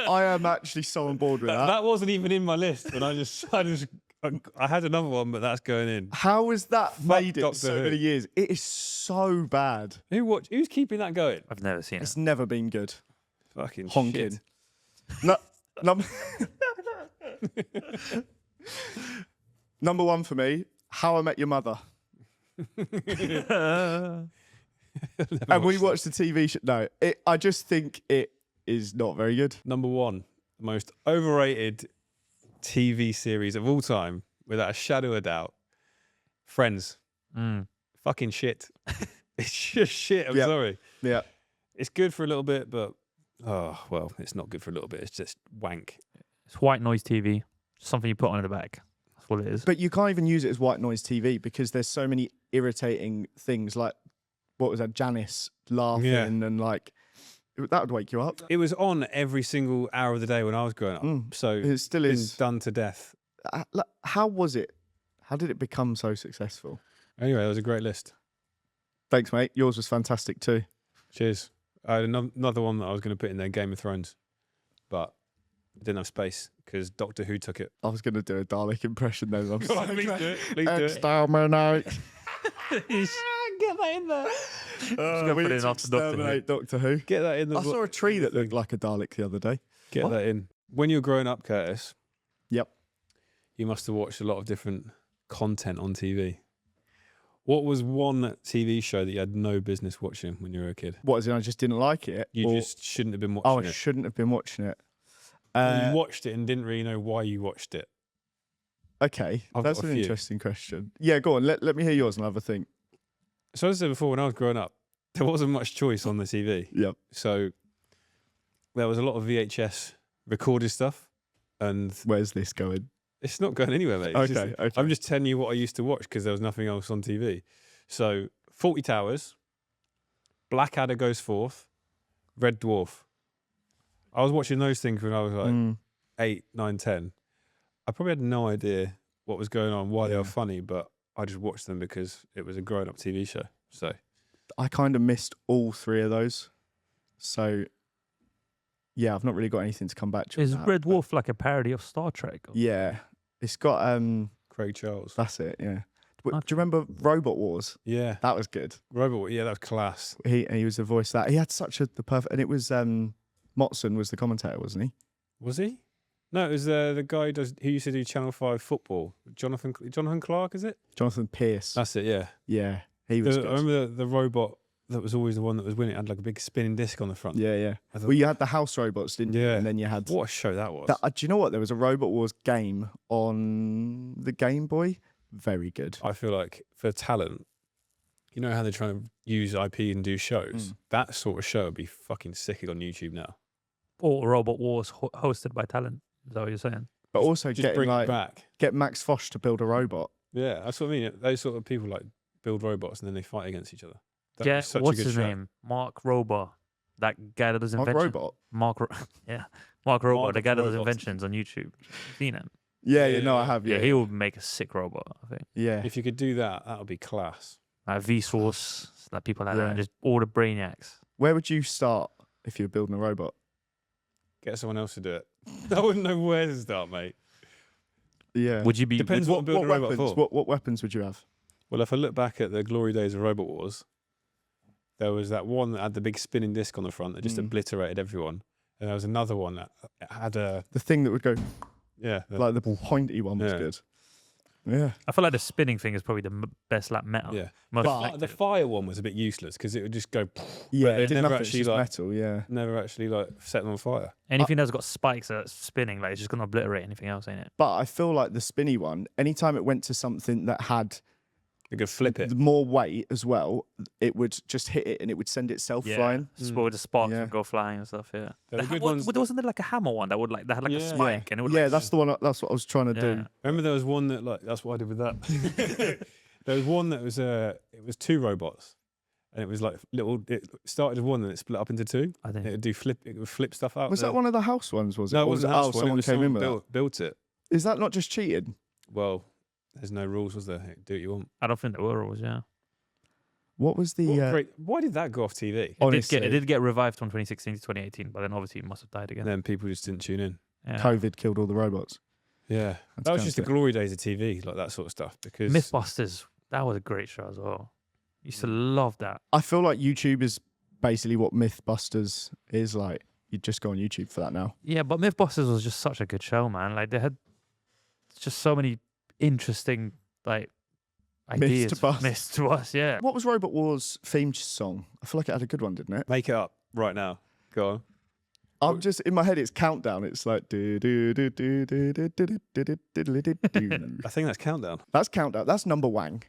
Speaker 1: I am actually so on board with that.
Speaker 2: That wasn't even in my list, and I had another one, but that's going in.
Speaker 1: How has that made it
Speaker 2: Doctor
Speaker 1: so
Speaker 2: Who.
Speaker 1: many years? It is so bad.
Speaker 2: Who's keeping that going?
Speaker 3: I've never seen it.
Speaker 1: It's never been good.
Speaker 2: Fucking
Speaker 1: Honking.
Speaker 2: shit.
Speaker 1: No, number 1 for me, How I Met Your Mother. And we watched the TV show. No, I just think it is not very good.
Speaker 2: Number 1, the most overrated TV series of all time, without a shadow of a doubt. Friends.
Speaker 3: Mm.
Speaker 2: Fucking shit. It's just shit. I'm
Speaker 1: Yep.
Speaker 2: sorry.
Speaker 1: Yeah.
Speaker 2: It's good for a little bit, but it's not good for a little bit. It's just wank.
Speaker 3: It's white noise TV. Something you put on in the back. That's what it is.
Speaker 1: But you can't even use it as white noise TV because there's so many irritating things like, what was that, Janice laughing and like, that would wake you up.
Speaker 2: It was on every single hour of the day when I was growing up. So
Speaker 1: It still
Speaker 2: been
Speaker 1: is.
Speaker 2: done to death.
Speaker 1: How was it? How did it become so successful?
Speaker 2: Anyway, that was a great list.
Speaker 1: Thanks, mate. Yours was fantastic too.
Speaker 2: Cheers. I had another one that I was going to put in there, Game of Thrones, but I didn't have space because Doctor Who took it.
Speaker 1: I was going to do a Dalek impression then. I'm
Speaker 2: Go on, please do it. Please do it.
Speaker 1: Exterminate.
Speaker 2: Get that in there.
Speaker 3: gonna
Speaker 1: We
Speaker 3: put
Speaker 1: need
Speaker 3: it
Speaker 1: to
Speaker 3: after Doctor Who.
Speaker 1: exterminate Doctor Who.
Speaker 2: Get that in the.
Speaker 1: I saw a tree that looked like a Dalek the other day.
Speaker 2: Get that in. When you were growing up, Curtis.
Speaker 1: Yep.
Speaker 2: You must have watched a lot of different content on TV. What was one TV show that you had no business watching when you were a kid?
Speaker 1: What is it? I just didn't like it.
Speaker 2: You
Speaker 1: Or-
Speaker 2: just shouldn't have been watching
Speaker 1: I
Speaker 2: it.
Speaker 1: shouldn't have been watching it.
Speaker 2: You watched it and didn't really know why you watched it.
Speaker 1: Okay,
Speaker 2: I've
Speaker 1: that's
Speaker 2: got a
Speaker 1: an
Speaker 2: few.
Speaker 1: interesting question. Yeah, go on. Let me hear yours and have a think.
Speaker 2: So as I said before, when I was growing up, there wasn't much choice on the TV.
Speaker 1: Yep.
Speaker 2: So there was a lot of VHS recorded stuff, and
Speaker 1: Where's this going?
Speaker 2: it's not going anywhere, mate. It's
Speaker 1: Okay,
Speaker 2: just-
Speaker 1: okay.
Speaker 2: I'm just telling you what I used to watch because there was nothing else on TV. So 40 Towers, Blackadder Goes Forth, Red Dwarf. I was watching those things when I was like 8, 9, 10. I probably had no idea what was going on, why they were funny, but I just watched them because it was a grown-up TV show. So
Speaker 1: I kind of missed all 3 of those. So, yeah, I've not really got anything to come back to.
Speaker 3: Is
Speaker 1: on that,
Speaker 3: Red
Speaker 1: but-
Speaker 3: Dwarf like a parody of Star Trek? Or-
Speaker 1: Yeah. It's got,
Speaker 2: Craig Charles.
Speaker 1: that's it, yeah. Do
Speaker 3: Okay.
Speaker 1: you remember Robot Wars?
Speaker 2: Yeah.
Speaker 1: That was good.
Speaker 2: Robot, yeah, that was class.
Speaker 1: He was the voice of that. He had such the perfect, and it was, Motson was the commentator, wasn't he?
Speaker 2: Was he? No, it was the guy who used to do Channel 5 football. Jonathan Clark, is it?
Speaker 1: Jonathan Pierce.
Speaker 2: That's it, yeah.
Speaker 1: Yeah, he was
Speaker 2: I
Speaker 1: good.
Speaker 2: remember the robot that was always the one that was winning. It had like a big spinning disc on the front.
Speaker 1: Yeah, yeah.
Speaker 2: I thought,
Speaker 1: Well, you had the house robots, didn't you?
Speaker 2: Yeah.
Speaker 1: And then you had...
Speaker 2: what a show that was.
Speaker 1: Do you know what? There was a Robot Wars game on the Game Boy. Very good.
Speaker 2: I feel like for talent, you know how they're trying to use IP and do shows? That sort of show would be fucking sick on YouTube now.
Speaker 3: Or Robot Wars hosted by talent. Is that what you're saying?
Speaker 1: But also
Speaker 2: Just
Speaker 1: getting
Speaker 2: bring it
Speaker 1: like
Speaker 2: back.
Speaker 1: get Max Fosh to build a robot.
Speaker 2: Yeah, that's what I mean. Those sort of people like build robots and then they fight against each other. That'd
Speaker 3: Yeah,
Speaker 2: be such a
Speaker 3: what's
Speaker 2: good
Speaker 3: his
Speaker 2: show.
Speaker 3: name? Mark Rober. That guy that does
Speaker 1: Like
Speaker 3: inventions.
Speaker 1: robot.
Speaker 3: Yeah. Mark Rober,
Speaker 2: Mark
Speaker 3: the guy that does
Speaker 2: Robot.
Speaker 3: inventions on YouTube. You've seen him?
Speaker 1: Yeah, yeah, no, I have.
Speaker 3: Yeah,
Speaker 1: Yeah,
Speaker 3: he would make a sick robot, I think.
Speaker 1: yeah.
Speaker 2: If you could do that, that would be class.
Speaker 3: Like Vsauce, like people like
Speaker 1: Yeah.
Speaker 3: that. Just all the brainiacs.
Speaker 1: Where would you start if you were building a robot?
Speaker 2: Get someone else to do it. I wouldn't know where to start, mate.
Speaker 1: Yeah.
Speaker 3: Would you be?
Speaker 2: Depends what I'm building a robot
Speaker 1: weapons?
Speaker 2: for.
Speaker 1: What weapons would you have?
Speaker 2: Well, if I look back at the glory days of Robot Wars, there was that one that had the big spinning disc on the front that just obliterated everyone. And there was another one that had a...
Speaker 1: The thing that would go...
Speaker 2: Yeah.
Speaker 1: Like the pointy one was good. Yeah.
Speaker 3: I feel like the spinning thing is probably the best like meta.
Speaker 2: Yeah.
Speaker 3: Most
Speaker 2: But
Speaker 3: effective.
Speaker 2: the fire one was a bit useless because it would just go...
Speaker 1: Yeah,
Speaker 2: but
Speaker 1: it did
Speaker 2: never
Speaker 1: nothing,
Speaker 2: actually
Speaker 1: it's just
Speaker 2: like...
Speaker 1: metal, yeah.
Speaker 2: Never actually like set them on fire.
Speaker 3: Anything that's got spikes that's spinning, like it's just gonna obliterate anything else, ain't it?
Speaker 1: But I feel like the spinny one, anytime it went to something that had
Speaker 2: You could flip it.
Speaker 1: more weight as well, it would just hit it and it would send itself flying.
Speaker 3: Spoil the sparks
Speaker 1: Yeah.
Speaker 3: and go flying and stuff. Yeah.
Speaker 2: There were good ones.
Speaker 3: Wasn't there like a hammer one that would like that had like a
Speaker 2: Yeah.
Speaker 3: spike and it would
Speaker 1: Yeah,
Speaker 3: like,
Speaker 1: that's the one. That's what I was trying to do.
Speaker 3: Yeah.
Speaker 2: Remember there was one that like... That's what I did with that. There was one that was... it was two robots. And it was like little... It started with one and it split up into two.
Speaker 3: I think.
Speaker 2: It would do flip... It would flip stuff out.
Speaker 1: Was that one of the house ones? Was it?
Speaker 2: No, it
Speaker 1: Or was
Speaker 2: wasn't house one.
Speaker 1: someone
Speaker 2: It was
Speaker 1: came in with
Speaker 2: built it.
Speaker 1: that. Is that not just cheating?
Speaker 2: Well, there's no rules, was there? Do what you want.
Speaker 3: I don't think there were rules. Yeah.
Speaker 1: What was the?
Speaker 2: Why did that go off TV?
Speaker 3: It did get revived from 2016 to 2018, but then obviously it must have died again.
Speaker 2: And then people just didn't tune in.
Speaker 3: Yeah.
Speaker 1: COVID killed all the robots.
Speaker 2: Yeah,
Speaker 1: That's
Speaker 2: that was just the
Speaker 1: counter.
Speaker 2: glory days of TV, like that sort of stuff. Because
Speaker 3: Mythbusters, that was a great show as well. Used to love that.
Speaker 1: I feel like YouTube is basically what Mythbusters is like. You just go on YouTube for that now.
Speaker 3: Yeah, but Mythbusters was just such a good show, man. Like they had just so many interesting like ideas.
Speaker 1: Myths to bust.
Speaker 3: To us, yeah.
Speaker 1: What was Robot Wars' theme song? I feel like it had a good one, didn't it?
Speaker 2: make it up right now. Go on.
Speaker 1: I'm just in my head. It's countdown. It's like do do do do do do do do do do do do.
Speaker 2: I think that's Countdown.
Speaker 1: That's countdown. That's Number Wang.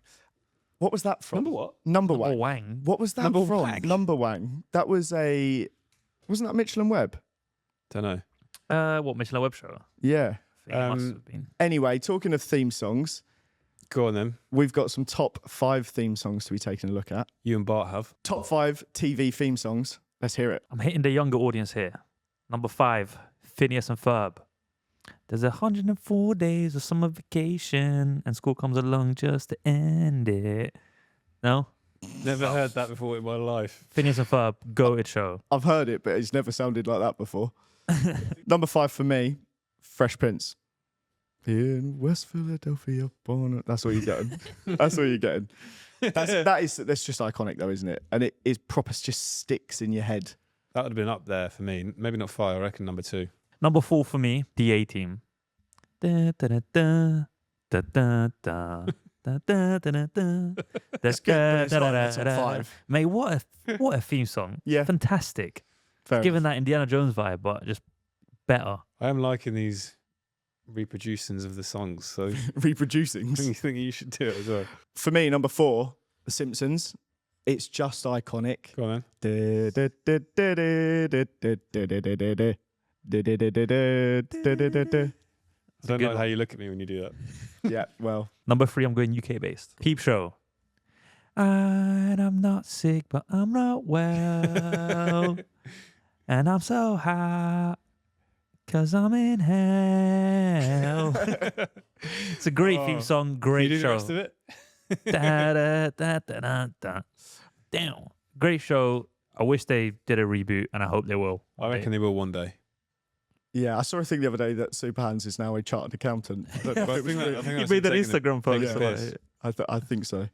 Speaker 1: What was that from?
Speaker 2: Number what?
Speaker 1: Number
Speaker 3: Oh,
Speaker 1: Wang.
Speaker 3: Wang.
Speaker 1: What was that
Speaker 2: Number
Speaker 1: from?
Speaker 2: Wang.
Speaker 1: Number Wang. That was a. Wasn't that Mitchell and Webb?
Speaker 2: Don't know.
Speaker 3: What Michelin Web show?
Speaker 1: Yeah.
Speaker 3: I think it must have been.
Speaker 1: Anyway, talking of theme songs,
Speaker 2: Go on then.
Speaker 1: we've got some top 5 theme songs to be taking a look at.
Speaker 2: You and Bart have.
Speaker 1: Top 5 TV theme songs. Let's hear it.
Speaker 3: I'm hitting the younger audience here. Number 5, Phineas and Ferb. There's 104 days of summer vacation, and school comes along just to end it. No?
Speaker 2: Never heard that before in my life.
Speaker 3: Phineas and Ferb, goated show.
Speaker 1: I've heard it, but it's never sounded like that before. Number 5 for me, Fresh Prince. In West Philadelphia, born. That's all you're getting. That's all you're getting. That's just iconic though, isn't it? And it is proper, just sticks in your head.
Speaker 2: That would have been up there for me. Maybe not 5. I reckon number 2.
Speaker 3: Number 4 for me, the A-Team. Da, da, da, da, da, da, da. Da, da, da, da, da.
Speaker 1: It's good, but it's not in the top
Speaker 3: Da, da,
Speaker 1: 5.
Speaker 3: Mate, what a theme song.
Speaker 1: Yeah.
Speaker 3: Fantastic.
Speaker 1: Fair
Speaker 3: Given
Speaker 1: enough.
Speaker 3: that Indiana Jones vibe, but just better.
Speaker 2: I am liking these reproducings of the songs, so I
Speaker 1: Reproducing.
Speaker 2: think you should do it as well.
Speaker 1: For me, number 4, The Simpsons. It's just iconic.
Speaker 2: Go on then. I don't
Speaker 3: good
Speaker 2: know how
Speaker 3: one.
Speaker 2: you look at me when you do that.
Speaker 1: Yeah, well,
Speaker 3: Number 3, I'm going UK based. Peep Show. And I'm not sick, but I'm not well. And I'm so hot, cause I'm in hell. It's a great theme song,
Speaker 2: Can you
Speaker 3: great
Speaker 2: do the
Speaker 3: show.
Speaker 2: rest of it?
Speaker 3: Da, da, da, da, da, da. Damn. Great show. I wish they did a reboot, and I hope they will.
Speaker 2: I reckon they will one day.
Speaker 1: yeah. I saw a thing the other day that Superhands is now a chartered accountant. I don't know if
Speaker 2: I
Speaker 1: it was
Speaker 2: think
Speaker 1: true.
Speaker 2: that- I think
Speaker 3: You
Speaker 2: that's
Speaker 3: made an
Speaker 2: taking it.
Speaker 3: Instagram post.
Speaker 2: Takes
Speaker 3: about
Speaker 2: piss.
Speaker 3: it.
Speaker 1: I think so.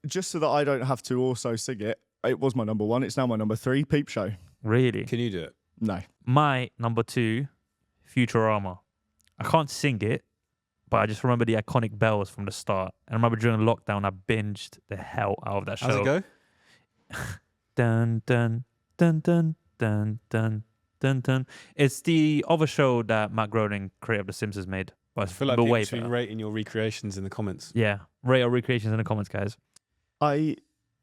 Speaker 1: Just so that I don't have to also sing it, it was my number 1. It's now my number 3, Peep Show.
Speaker 3: Really?
Speaker 2: Can you do it?
Speaker 1: No.
Speaker 3: My number 2, Futurama. I can't sing it, but I just remember the iconic bells from the start. And I remember during lockdown, I binged the hell out of that show.
Speaker 2: How's it go?
Speaker 3: Dun dun dun dun dun dun dun dun. It's the other show that Matt Groening, creator of The Simpsons, made. But
Speaker 2: I
Speaker 3: it's
Speaker 2: feel like
Speaker 3: but
Speaker 2: people
Speaker 3: way
Speaker 2: should be
Speaker 3: better.
Speaker 2: rating your recreations in the comments.
Speaker 3: Yeah, rate our recreations in the comments, guys.
Speaker 1: I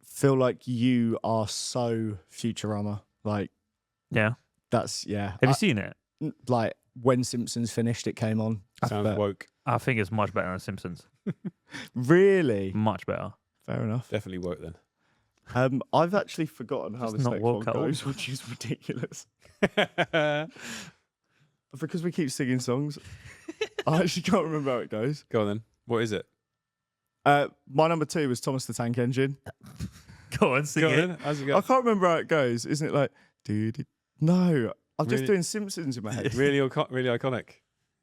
Speaker 1: feel like you are so Futurama. Like,
Speaker 3: Yeah.
Speaker 1: that's, yeah.
Speaker 3: Have you seen it?
Speaker 1: Like, when Simpsons finished, it came on.
Speaker 2: Sounds
Speaker 1: But-
Speaker 2: woke.
Speaker 3: I think it's much better than Simpsons.
Speaker 1: Really?
Speaker 3: Much better.
Speaker 1: Fair enough.
Speaker 2: Definitely woke then.
Speaker 1: I've actually forgotten how
Speaker 3: Just
Speaker 1: this
Speaker 3: not
Speaker 1: next one
Speaker 3: woke at all.
Speaker 1: goes, which is ridiculous. Because we keep singing songs. I actually can't remember how it goes.
Speaker 2: Go on then. What is it?
Speaker 1: My number 2 was Thomas the Tank Engine.
Speaker 3: Go on, sing
Speaker 2: Go on
Speaker 3: it.
Speaker 2: then. How's it
Speaker 1: I
Speaker 2: go?
Speaker 1: can't remember how it goes. Isn't it like, dude? No. I'm just
Speaker 2: Really?
Speaker 1: doing Simpsons in my head.
Speaker 2: Really, really iconic.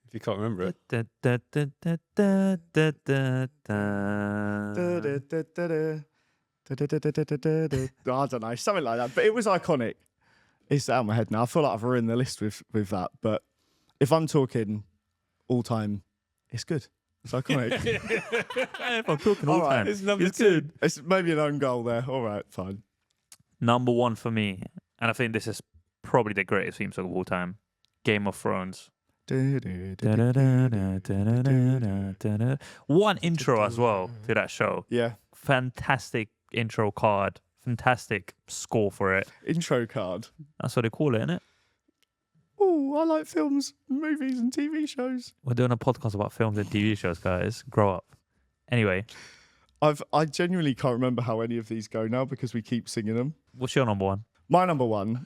Speaker 2: If you can't remember it.
Speaker 3: Da, da, da, da, da, da, da, da.
Speaker 1: I don't know, something like that. But it was iconic. It's out of my head now. I feel like I've ruined the list with that. But if I'm talking all time, it's good. It's iconic.
Speaker 3: If I'm talking all
Speaker 1: All right,
Speaker 3: time,
Speaker 2: it's number
Speaker 3: it's
Speaker 2: two.
Speaker 3: good.
Speaker 1: It's maybe an own goal there. All right, fine.
Speaker 3: Number one for me, and I think this is probably the greatest theme song of all time, Game of Thrones. One intro as well to that show.
Speaker 1: Yeah.
Speaker 3: Fantastic intro card. Fantastic score for it.
Speaker 1: Intro card.
Speaker 3: That's what they call it, isn't it?
Speaker 1: Oh, I like films, movies, and TV shows.
Speaker 3: We're doing a podcast about films and TV shows, guys. Grow up. Anyway,
Speaker 1: I genuinely can't remember how any of these go now because we keep singing them.
Speaker 3: what's your number one?
Speaker 1: My number one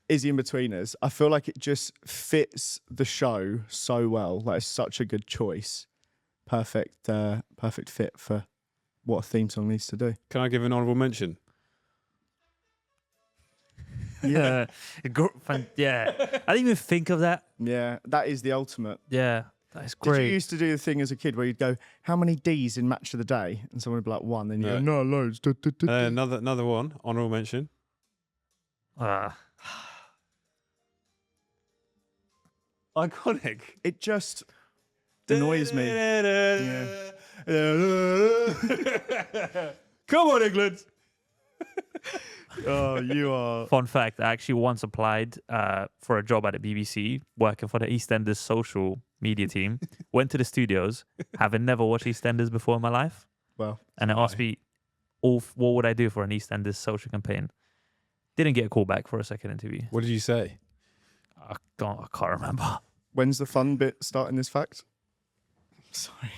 Speaker 1: is The In-Betweeners. I feel like it just fits the show so well. Like, it's such a good choice. Perfect fit for what a theme song needs to do.
Speaker 2: Can I give an honourable mention?
Speaker 3: Yeah. Yeah. I didn't even think of that.
Speaker 1: Yeah, that is the ultimate.
Speaker 3: Yeah. That is
Speaker 1: Did you
Speaker 3: great.
Speaker 1: used to do the thing as a kid where you'd go, how many Ds in match of the day? And someone would be like, one. And you go, no, loads.
Speaker 2: Another one, honourable mention. Iconic.
Speaker 1: It just annoys me.
Speaker 2: Come on, England.
Speaker 1: Oh, you are.
Speaker 3: Fun fact, I actually once applied for a job at the BBC, working for the EastEnders social media team. Went to the studios, having never watched EastEnders before in my life.
Speaker 1: Well,
Speaker 3: And they asked me, what would I do for an EastEnders social campaign? Didn't get a call back for a second interview.
Speaker 2: What did you say?
Speaker 3: I can't remember.
Speaker 1: when's the fun bit starting this fact? Sorry.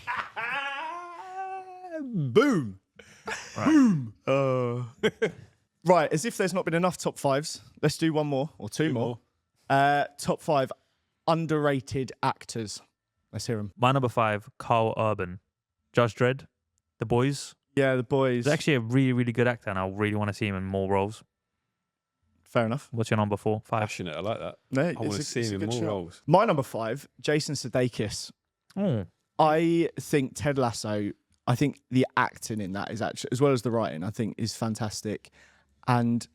Speaker 2: Boom.
Speaker 3: Right.
Speaker 1: Right, as if there's not been enough top fives, let's do one more or two more. Top five underrated actors. Let's hear them.
Speaker 3: My number 5, Carl Urban. Judge Dredd, The Boys.
Speaker 1: Yeah, the boys.
Speaker 3: He's actually a really, really good actor, and I really want to see him in more roles.
Speaker 1: Fair enough.
Speaker 3: What's your number 4? 5?
Speaker 2: Passionate. I like that.
Speaker 1: No,
Speaker 2: I want to see him in more roles.
Speaker 1: My number 5, Jason Sudeikis.
Speaker 3: Oh,
Speaker 1: I think Ted Lasso, I think the acting in that is actually, as well as the writing, I think is fantastic. And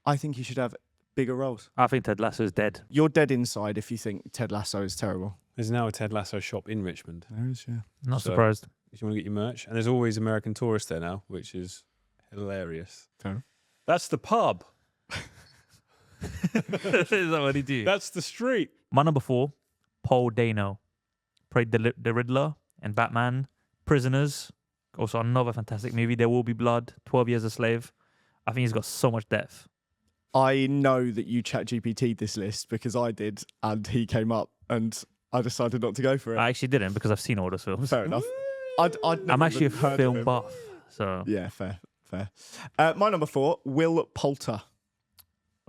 Speaker 1: I think he should have bigger roles.
Speaker 3: I think Ted Lasso is dead.
Speaker 1: You're dead inside if you think Ted Lasso is terrible.
Speaker 2: There's now a Ted Lasso shop in Richmond.
Speaker 1: There is, yeah.
Speaker 3: Not
Speaker 2: So-
Speaker 3: surprised.
Speaker 2: If you want to get your merch. And there's always American Tourist there now, which is hilarious.
Speaker 1: Fair.
Speaker 2: That's the pub.
Speaker 3: Is that what he do?
Speaker 2: That's the street.
Speaker 3: My number 4, Paul Dano. Played the Riddler and Batman. Prisoners. Also another fantastic movie. There Will Be Blood. 12 Years a Slave. I think he's got so much depth.
Speaker 1: I know that you ChatGPT'd this list because I did, and he came up, and I decided not to go for it.
Speaker 3: I actually didn't because I've seen all those films.
Speaker 1: Fair enough. I'd
Speaker 3: I'm
Speaker 1: never
Speaker 3: actually a
Speaker 1: even heard of
Speaker 3: film
Speaker 1: him.
Speaker 3: buff. So,
Speaker 1: Yeah, fair. My number 4, Will Poulter.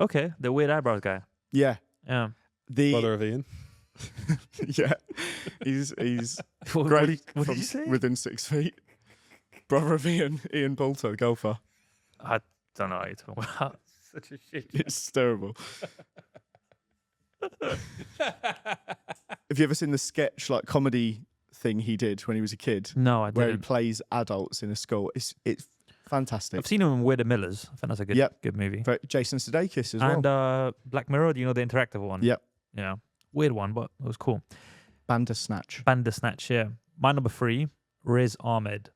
Speaker 3: okay. The weird eyebrows guy.
Speaker 1: Yeah.
Speaker 3: Yeah.
Speaker 1: The
Speaker 2: Brother of Ian.
Speaker 1: yeah, he's
Speaker 3: What
Speaker 1: great
Speaker 3: did
Speaker 1: from
Speaker 3: you say?
Speaker 1: within 6 feet. Brother of Ian Poulter, golfer.
Speaker 3: I don't know what you're talking about. Such a shit.
Speaker 1: It's terrible. Have you ever seen the sketch, like comedy thing he did when he was a kid,
Speaker 3: No, I
Speaker 1: where he
Speaker 3: didn't.
Speaker 1: plays adults in a school? It's fantastic.
Speaker 3: I've seen him in Weird and Millers. I think that's a good
Speaker 1: Yep.
Speaker 3: good movie.
Speaker 1: But Jason Sudeikis as well.
Speaker 3: And Black Mirror, do you know the interactive one?
Speaker 1: Yep.
Speaker 3: Yeah. Weird one, but it was cool.
Speaker 1: Bandersnatch.
Speaker 3: Bandersnatch, yeah. My number 3, Riz Ahmed.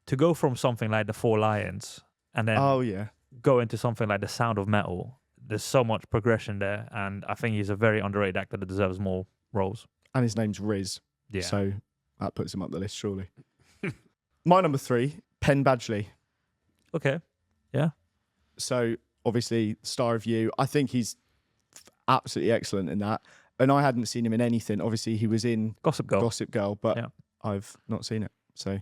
Speaker 3: To go from something like The Four Lions and then
Speaker 1: Oh yeah.
Speaker 3: go into something like The Sound of Metal, there's so much progression there, and I think he's a very underrated actor that deserves more roles.
Speaker 1: And his name's Riz.
Speaker 3: Yeah.
Speaker 1: So that puts him up the list, surely. My number 3, Penn Badgley.
Speaker 3: Okay.
Speaker 1: So obviously, Star of You. I think he's absolutely excellent in that. And I hadn't seen him in anything. Obviously, he was in
Speaker 3: Gossip Girl.
Speaker 1: Gossip Girl, but
Speaker 3: Yeah.
Speaker 1: I've not seen it. So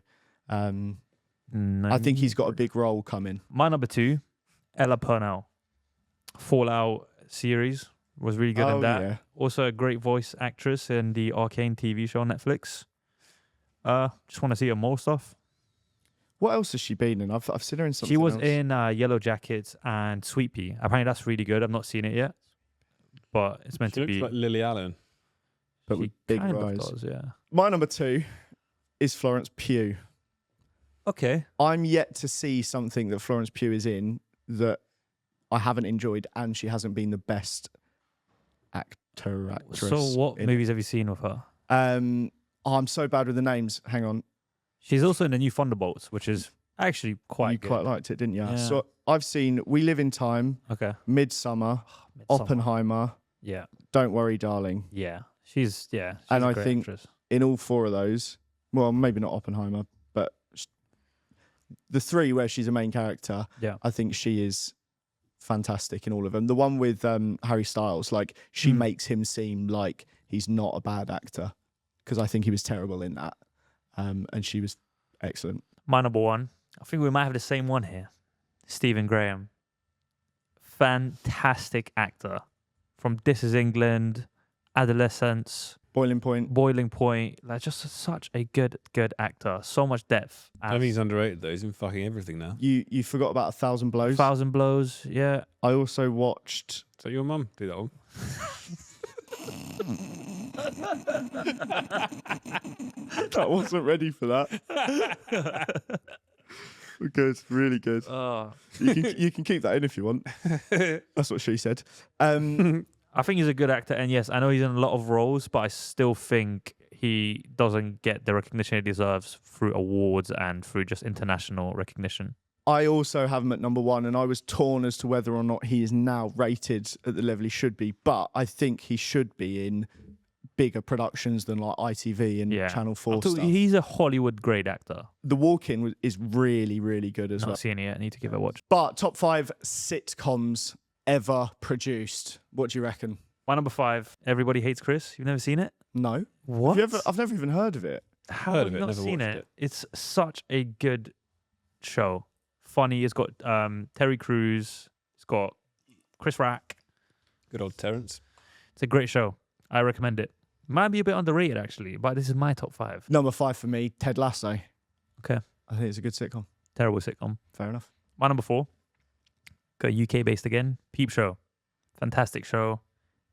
Speaker 1: I think he's got a big role coming.
Speaker 3: My number 2, Ella Purnell. Fallout series was really good in that.
Speaker 1: Yeah.
Speaker 3: Also a great voice actress in the Arcane TV show on Netflix. Just want to see her more stuff.
Speaker 1: What else has she been in? I've seen her in something
Speaker 3: She was
Speaker 1: else.
Speaker 3: in Yellow Jackets and Sweet Pea. Apparently that's really good. I've not seen it yet. but it's meant
Speaker 2: She
Speaker 3: to
Speaker 2: looks
Speaker 3: be.
Speaker 2: like Lily Allen.
Speaker 1: But
Speaker 3: She
Speaker 1: with big
Speaker 3: kind of
Speaker 1: eyes.
Speaker 3: does, yeah.
Speaker 1: My number 2 is Florence Pugh.
Speaker 3: Okay.
Speaker 1: I'm yet to see something that Florence Pugh is in that I haven't enjoyed, and she hasn't been the best actress.
Speaker 3: So what
Speaker 1: in
Speaker 3: movies have you seen with her?
Speaker 1: I'm so bad with the names. Hang on.
Speaker 3: She's also in the new Thunderbolts, which is actually quite
Speaker 1: You
Speaker 3: good.
Speaker 1: quite liked it, didn't you?
Speaker 3: Yeah.
Speaker 1: So I've seen We Live in Time,
Speaker 3: Okay.
Speaker 1: Midsummer,
Speaker 3: Midsommar.
Speaker 1: Oppenheimer,
Speaker 3: Yeah.
Speaker 1: Don't Worry, Darling.
Speaker 3: Yeah. She's
Speaker 1: And
Speaker 3: a
Speaker 1: I
Speaker 3: great
Speaker 1: think-
Speaker 3: actress.
Speaker 1: In all 4 of those, well, maybe not Oppenheimer, but the 3 where she's a main character,
Speaker 3: Yeah.
Speaker 1: I think she is fantastic in all of them. The one with Harry Styles, like she makes him seem like he's not a bad actor, because I think he was terrible in that, and she was excellent.
Speaker 3: My number 1. I think we might have the same one here. Stephen Graham. Fantastic actor. From This Is England, Adolescence,
Speaker 1: Boiling Point.
Speaker 3: Boiling Point. Like just such a good actor. So much depth.
Speaker 2: I think he's underrated though. He's in fucking everything now.
Speaker 1: You forgot about 1,000 Blows.
Speaker 3: 1,000 Blows. Yeah.
Speaker 1: I also watched.
Speaker 2: So your mum do that one?
Speaker 1: I wasn't ready for that. Good, really good.
Speaker 3: Oh.
Speaker 1: You can keep that in if you want. That's what she said.
Speaker 3: I think he's a good actor, and yes, I know he's in a lot of roles, but I still think he doesn't get the recognition he deserves through awards and through just international recognition.
Speaker 1: I also have him at number 1, and I was torn as to whether or not he is now rated at the level he should be. But I think he should be in bigger productions than like ITV and Channel 4 stuff.
Speaker 3: He's a Hollywood grade actor.
Speaker 1: The Walk-In is really, really good as
Speaker 3: Not
Speaker 1: well.
Speaker 3: seen it yet. I need to give it a watch.
Speaker 1: But top 5 sitcoms ever produced. What do you reckon?
Speaker 3: My number 5, Everybody Hates Chris. You've never seen it?
Speaker 1: No.
Speaker 3: What?
Speaker 1: I've never even heard of it.
Speaker 3: How
Speaker 2: Heard
Speaker 3: have
Speaker 2: of
Speaker 3: you
Speaker 2: it,
Speaker 3: not
Speaker 2: never
Speaker 3: seen
Speaker 2: watched
Speaker 3: it?
Speaker 2: it.
Speaker 3: It's such a good show. Funny. It's got Terry Crews. It's got Chris Rock.
Speaker 2: Good old Terrence.
Speaker 3: It's a great show. I recommend it. Might be a bit underrated actually, but this is my top 5.
Speaker 1: Number 5 for me, Ted Lasso.
Speaker 3: Okay.
Speaker 1: I think it's a good sitcom.
Speaker 3: Terrible sitcom.
Speaker 1: Fair enough.
Speaker 3: My number 4, got UK based again. Peep Show. Fantastic show.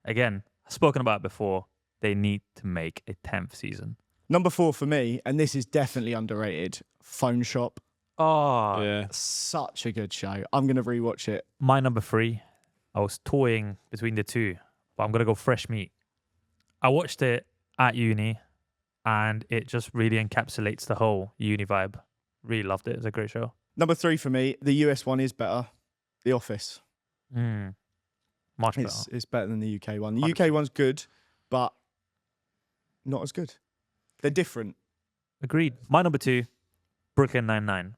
Speaker 3: Again, I've spoken about it before. They need to make a 10th season.
Speaker 1: Number 4 for me, and this is definitely underrated, Phone Shop.
Speaker 3: Oh,
Speaker 2: Yeah.
Speaker 1: Such a good show. I'm going to rewatch it.
Speaker 3: my number 3. I was toying between the 2, but I'm going to go Fresh Meat. I watched it at uni, and it just really encapsulates the whole uni vibe. Really loved it. It's a great show.
Speaker 1: Number 3 for me, the US one is better. The Office.
Speaker 3: Much better.
Speaker 1: It's better than the UK one. The UK one's good, but not as good. They're different.
Speaker 3: Agreed. My number 2, Brooklyn Nine-Nine.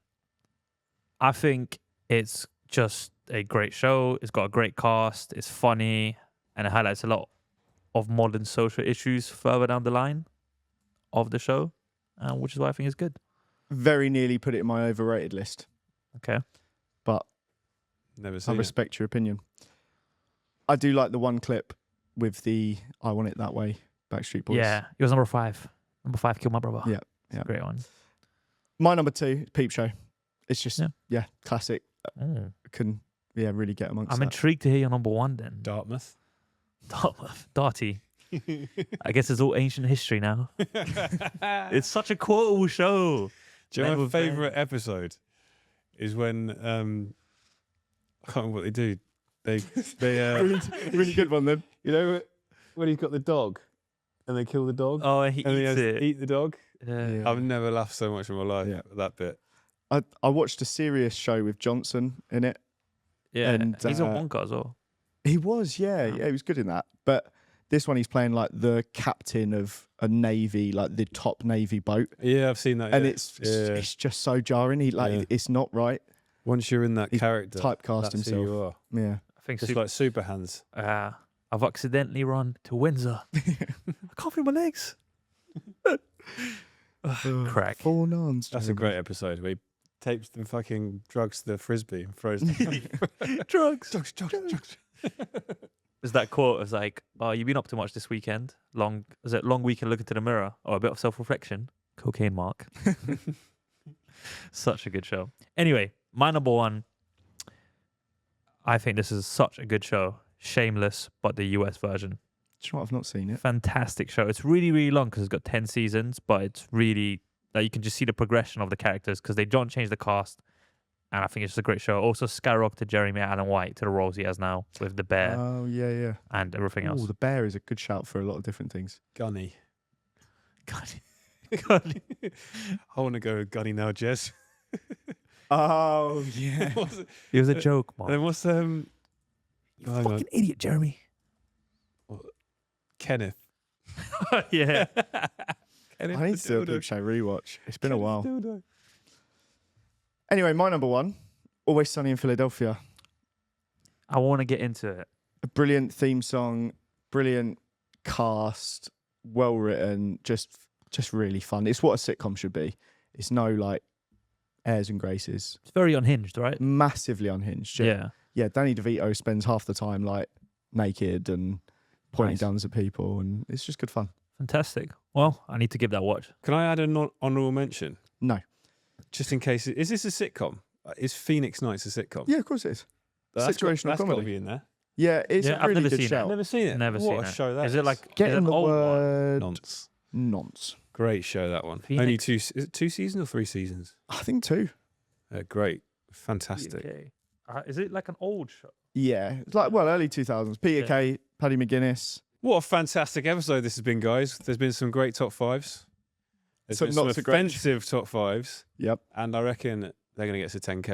Speaker 3: I think it's just a great show. It's got a great cast. It's funny, and it highlights a lot of modern social issues further down the line of the show, which is why I think it's good.
Speaker 1: Very nearly put it in my overrated list,
Speaker 3: Okay.
Speaker 1: but
Speaker 2: Never
Speaker 1: I
Speaker 2: seen it.
Speaker 1: respect your opinion. I do like the one clip with the I Want It That Way Backstreet Boys.
Speaker 3: Yeah, it was number 5. Number 5, Kill My Brother.
Speaker 1: Yeah,
Speaker 3: It's
Speaker 1: yeah.
Speaker 3: a great one.
Speaker 1: My number 2, Peep Show. It's just,
Speaker 3: Yeah.
Speaker 1: classic.
Speaker 3: Mm.
Speaker 1: Can, really get amongst
Speaker 3: I'm
Speaker 1: that.
Speaker 3: intrigued to hear your number 1 then.
Speaker 2: Dartmouth.
Speaker 3: Darty. I guess it's all ancient history now. It's such a quotable show.
Speaker 2: Do you know
Speaker 3: Men
Speaker 2: my
Speaker 3: with men.
Speaker 2: favourite episode is when I can't remember what they do. They
Speaker 1: really good one then.
Speaker 2: you know when he's got the dog and they kill the dog
Speaker 3: Oh, and he
Speaker 2: and he
Speaker 3: eats
Speaker 2: has
Speaker 3: it.
Speaker 2: to eat the dog.
Speaker 1: Yeah.
Speaker 2: I've never laughed so much in my life
Speaker 1: Yeah.
Speaker 2: at that bit.
Speaker 1: I watched a serious show with Johnson in it.
Speaker 3: Yeah,
Speaker 1: And,
Speaker 3: he's a Wonka as well.
Speaker 1: He was, yeah, he was good in that. But this one, he's playing like the captain of a navy, like the top navy boat,
Speaker 2: Yeah, I've seen that.
Speaker 1: and
Speaker 2: yeah.
Speaker 1: it's just so jarring.
Speaker 2: Yeah.
Speaker 1: It's not right.
Speaker 2: Once you're in that
Speaker 1: He's
Speaker 2: character,
Speaker 1: typecast
Speaker 2: that's
Speaker 1: himself.
Speaker 2: who you are.
Speaker 1: Yeah,
Speaker 3: I think
Speaker 2: Just like super hands.
Speaker 3: I've accidentally run to Windsor. I can't feel my legs. Crack.
Speaker 1: 4 nuns.
Speaker 2: That's a great episode where he tapes the fucking drugs to the frisbee and throws them.
Speaker 3: Drugs.
Speaker 2: drugs.
Speaker 3: There's that quote. It's like, "Oh, you've been up too much this weekend. Long weekend looking to the mirror, or a bit of self-reflection. Cocaine, Mark." Such a good show. Anyway, my number 1. I think this is such a good show. Shameless, but the US version.
Speaker 1: Do you know what? I've not seen it.
Speaker 3: Fantastic show. It's really, really long because it's got 10 seasons, but it's really like you can just see the progression of the characters because they don't change the cast. And I think it's just a great show. Also, skyrocketed Jeremy Allen White to the roles he has now with the bear
Speaker 1: Oh, yeah.
Speaker 3: and everything else.
Speaker 1: Oh, the bear is a good shout for a lot of different things.
Speaker 2: Gunny.
Speaker 3: God.
Speaker 2: I want to go with Gunny now, Jez.
Speaker 1: Oh, yeah.
Speaker 3: It was a joke, man.
Speaker 2: Then what's
Speaker 3: You
Speaker 2: hang
Speaker 3: fucking idiot, Jeremy.
Speaker 2: Kenneth?
Speaker 3: Yeah.
Speaker 1: I need to do a Peep Show rewatch. It's been a while. Anyway, my number one, Always Sunny in Philadelphia.
Speaker 3: I want to get into it.
Speaker 1: A brilliant theme song, brilliant cast, well written, just really fun. It's what a sitcom should be. It's no like airs and graces.
Speaker 3: It's very unhinged, right?
Speaker 1: Massively unhinged. Yeah, Danny DeVito spends half the time like naked and pointing guns at people, and it's just good fun.
Speaker 3: Fantastic. Well, I need to give that a watch.
Speaker 2: Can I add an honourable mention?
Speaker 1: No.
Speaker 2: Just in case. Is this a sitcom? Is Phoenix Nights a sitcom?
Speaker 1: Yeah, of course it is. Situational
Speaker 2: That's got to
Speaker 1: comedy.
Speaker 2: be in there.
Speaker 1: Yeah, it's
Speaker 3: Yeah,
Speaker 1: a
Speaker 3: I've
Speaker 1: really
Speaker 3: never
Speaker 1: good
Speaker 3: seen it.
Speaker 1: shout.
Speaker 2: Never seen it.
Speaker 3: Never
Speaker 2: what
Speaker 3: seen
Speaker 2: a
Speaker 3: it.
Speaker 2: show that
Speaker 3: Is it like
Speaker 1: Get
Speaker 3: is it
Speaker 1: in
Speaker 3: an
Speaker 1: the
Speaker 3: old one?
Speaker 1: word.
Speaker 2: Nonce.
Speaker 1: Nonce.
Speaker 2: Great show, that one.
Speaker 3: Phoenix.
Speaker 2: Only two. Is it 2 seasons or 3 seasons?
Speaker 1: I think 2.
Speaker 2: Great. Fantastic.
Speaker 3: Okay. Is it like an old show?
Speaker 1: Yeah, it's like early 2000s. Peter Kay, Paddy McGuinness.
Speaker 2: What a fantastic episode this has been, guys. There's been some great top 5s. There's
Speaker 1: Some
Speaker 2: been
Speaker 1: not
Speaker 2: some
Speaker 1: so great.
Speaker 2: offensive top 5s.
Speaker 1: Yep.
Speaker 2: And I reckon they're going to get to 10K.